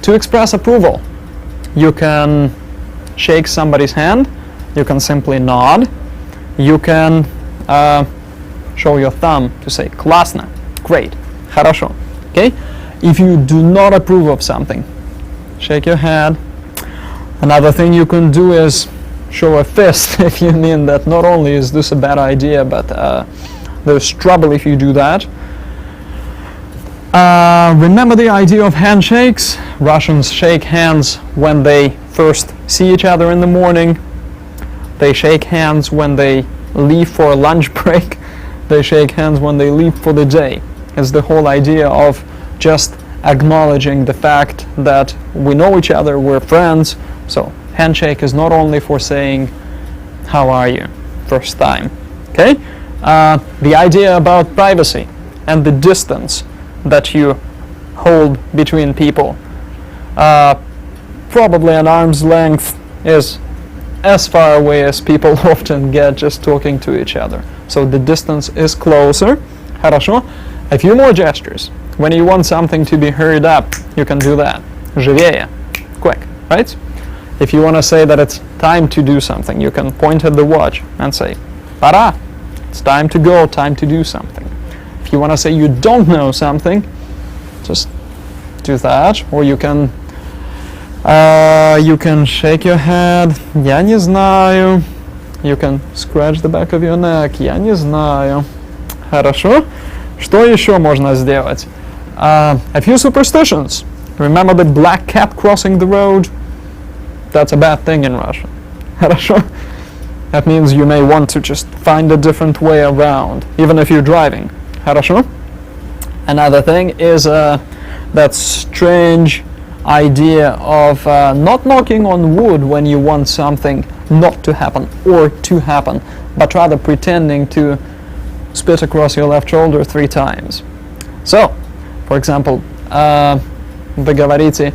Speaker 2: To express approval, you can shake somebody's hand, you can simply nod, you can show your thumb to say классно, great, хорошо. Okay? If you do not approve of something, shake your head. Another thing you can do is show a fist if you mean that not only is this a bad idea, but there's trouble if you do that. Remember the idea of handshakes? Russians shake hands when they first see each other in the morning. They shake hands when they leave for a lunch break. They shake hands when they leave for the day. It's the whole idea of just acknowledging the fact that we know each other, we're friends. So handshake is not only for saying, how are you, first time, okay? The idea about privacy and the distance that you hold between people. Probably an arm's length is as far away as people often get just talking to each other. So the distance is closer. Хорошо? A few more gestures. When you want something to be hurried up, you can do that. Живее. Quick, right? If you want to say that it's time to do something, you can point at the watch and say, пора. It's time to go, time to do something. If you want to say you don't know something, just do that. Or you can shake your head. Я не знаю. You can scratch the back of your neck. Я не знаю. Хорошо? Что еще можно сделать? A few superstitions. Remember the black cat crossing the road? That's a bad thing in Russian. Хорошо? That means you may want to just find a different way around, even if you're driving. Хорошо? Another thing is that strange idea of not knocking on wood when you want something not to happen or to happen, but rather pretending to spit across your left shoulder 3 times. So, for example, вы говорите,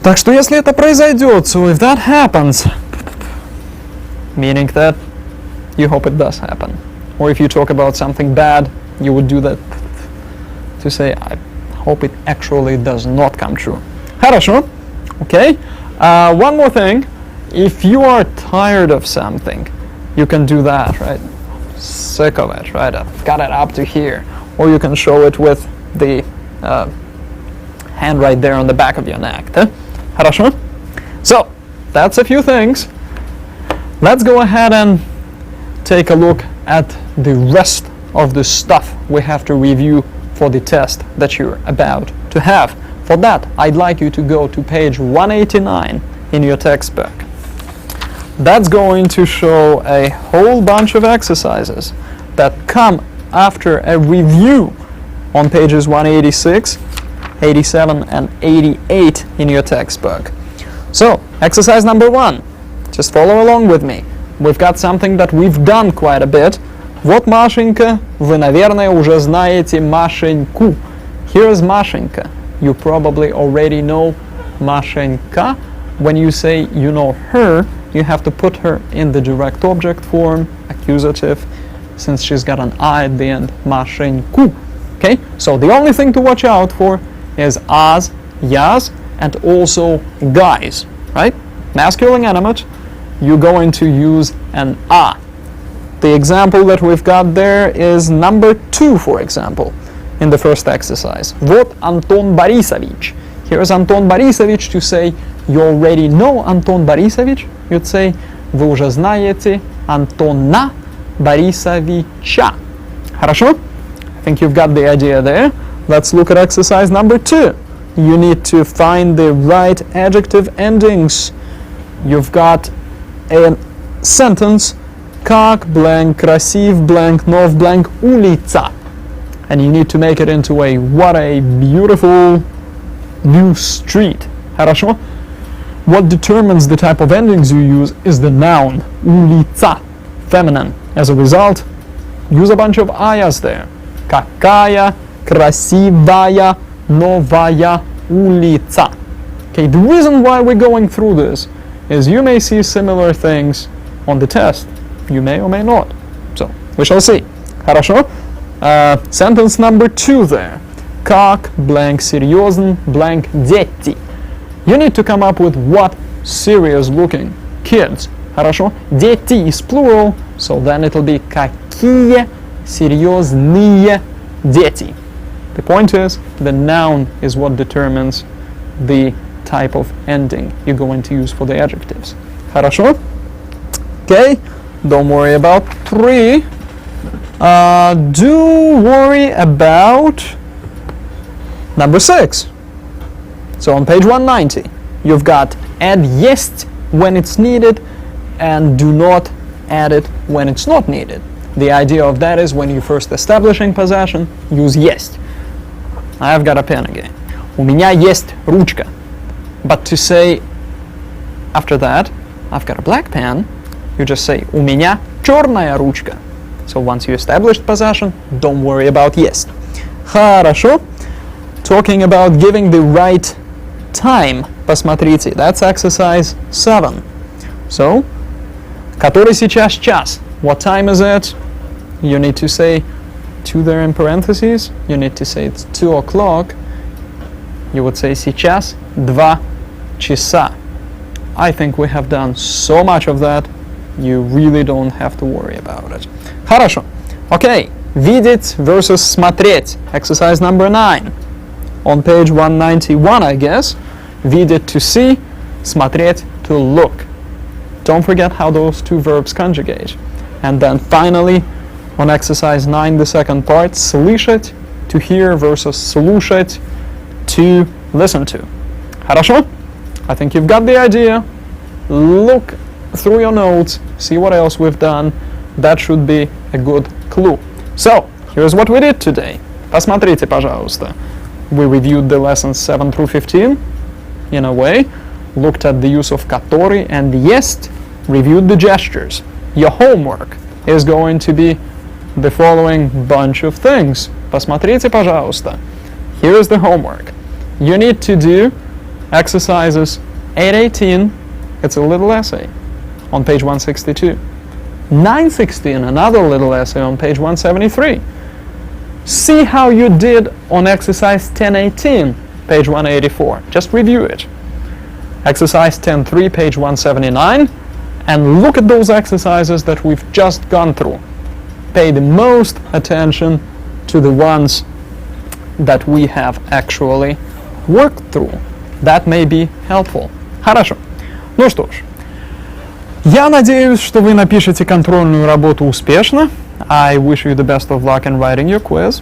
Speaker 2: так что если это произойдет, so if that happens, meaning that you hope it does happen. Or if you talk about something bad, you would do that to say, I hope it actually does not come true. Хорошо? Okay? One more thing. If you are tired of something, you can do that, right? Sick of it, right? I've got it up to here. Or you can show it with the hand right there on the back of your neck. Хорошо? So, that's a few things. Let's go ahead and take a look at the rest of the stuff we have to review for the test that you're about to have. For that, I'd like you to go to page 189 in your textbook. That's going to show a whole bunch of exercises that come after a review on pages 186, 87, and 88 in your textbook. So, exercise number 1. Just follow along with me. We've got something that we've done quite a bit. Вот Машенька. Вы, наверное, уже знаете Машеньку. Here's Машенька. You probably already know Машенька. When you say you know her, you have to put her in the direct object form, accusative, since she's got an I at the end, Машеньку. Okay? So the only thing to watch out for is as, yas, and also guys, right? Masculine animate, you're going to use an a. The example that we've got there is number 2, for example, in the first exercise. Вот Антон Борисович. Here's Антон Борисович. To say you already know Антон Борисович, you'd say вы уже знаете Антона Борисовича. Хорошо? I think you've got the idea there. Let's look at exercise number 2. You need to find the right adjective endings. You've got a sentence, как, blank, красив, blank, нов, blank, улица. And you need to make it into a, what a beautiful new street. Хорошо?
Speaker 1: what determines the type of endings you use is the noun, ulica, feminine. As a result, use a bunch of ayas there. Какая красивая новая улица. Okay, the reason why we're going through this is you may see similar things on the test. You may or may not. So, we shall see. Хорошо? Sentence number 2 there. Как blank серьезен blank дети. You need to come up with what serious looking kids. Хорошо? Дети is plural, so then it'll be какие серьезные дети. The point is, the noun is what determines the type of ending you're going to use for the adjectives. Хорошо? Okay, don't worry about 3. Do worry about number 6. So on page 190, you've got add есть when it's needed and do not add it when it's not needed. The idea of that is when you're first establishing possession, use есть. I've got a pen again. У меня есть ручка. But to say after that, I've got a black pen, you just say у меня черная ручка. So once you established possession, don't worry about есть. Хорошо. Talking about giving the right time. Посмотрите, that's exercise 7. So, который сейчас час? What time is it? You need to say 2 there in parentheses. You need to say it's 2 o'clock. You would say сейчас 2 часа. I think we have done so much of that, you really don't have to worry about it. Хорошо. Okay, видеть versus смотреть. Exercise number 9. On page 191, I guess. Видеть to see, смотреть to look. Don't forget how those 2 verbs conjugate. And then finally, on exercise 9, the second part, слышать, to hear versus слушать, to listen to. Хорошо? I think you've got the idea. Look through your notes, see what else we've done. That should be a good clue. So, here's what we did today. Посмотрите, пожалуйста. We reviewed the lessons 7 through 15, in a way, looked at the use of который and есть, reviewed the gestures. Your homework is going to be the following bunch of things. Посмотрите, пожалуйста. Here's the homework. You need to do exercises 8:18, it's a little essay, on page 162. 9:16, another little essay on page 173. See how you did on exercise 10:18, page 184. Just review it. Exercise 10:3, page 179, and look at those exercises that we've just gone through. Pay the most attention to the ones that we have actually worked through. That may be helpful. Хорошо. Ну что ж, я надеюсь, что вы напишете контрольную работу успешно. I wish you the best of luck in writing your quiz.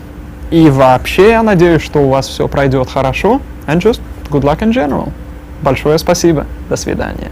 Speaker 1: И вообще я надеюсь, что у вас все пройдет хорошо. And just good luck in general. Большое спасибо. До свидания.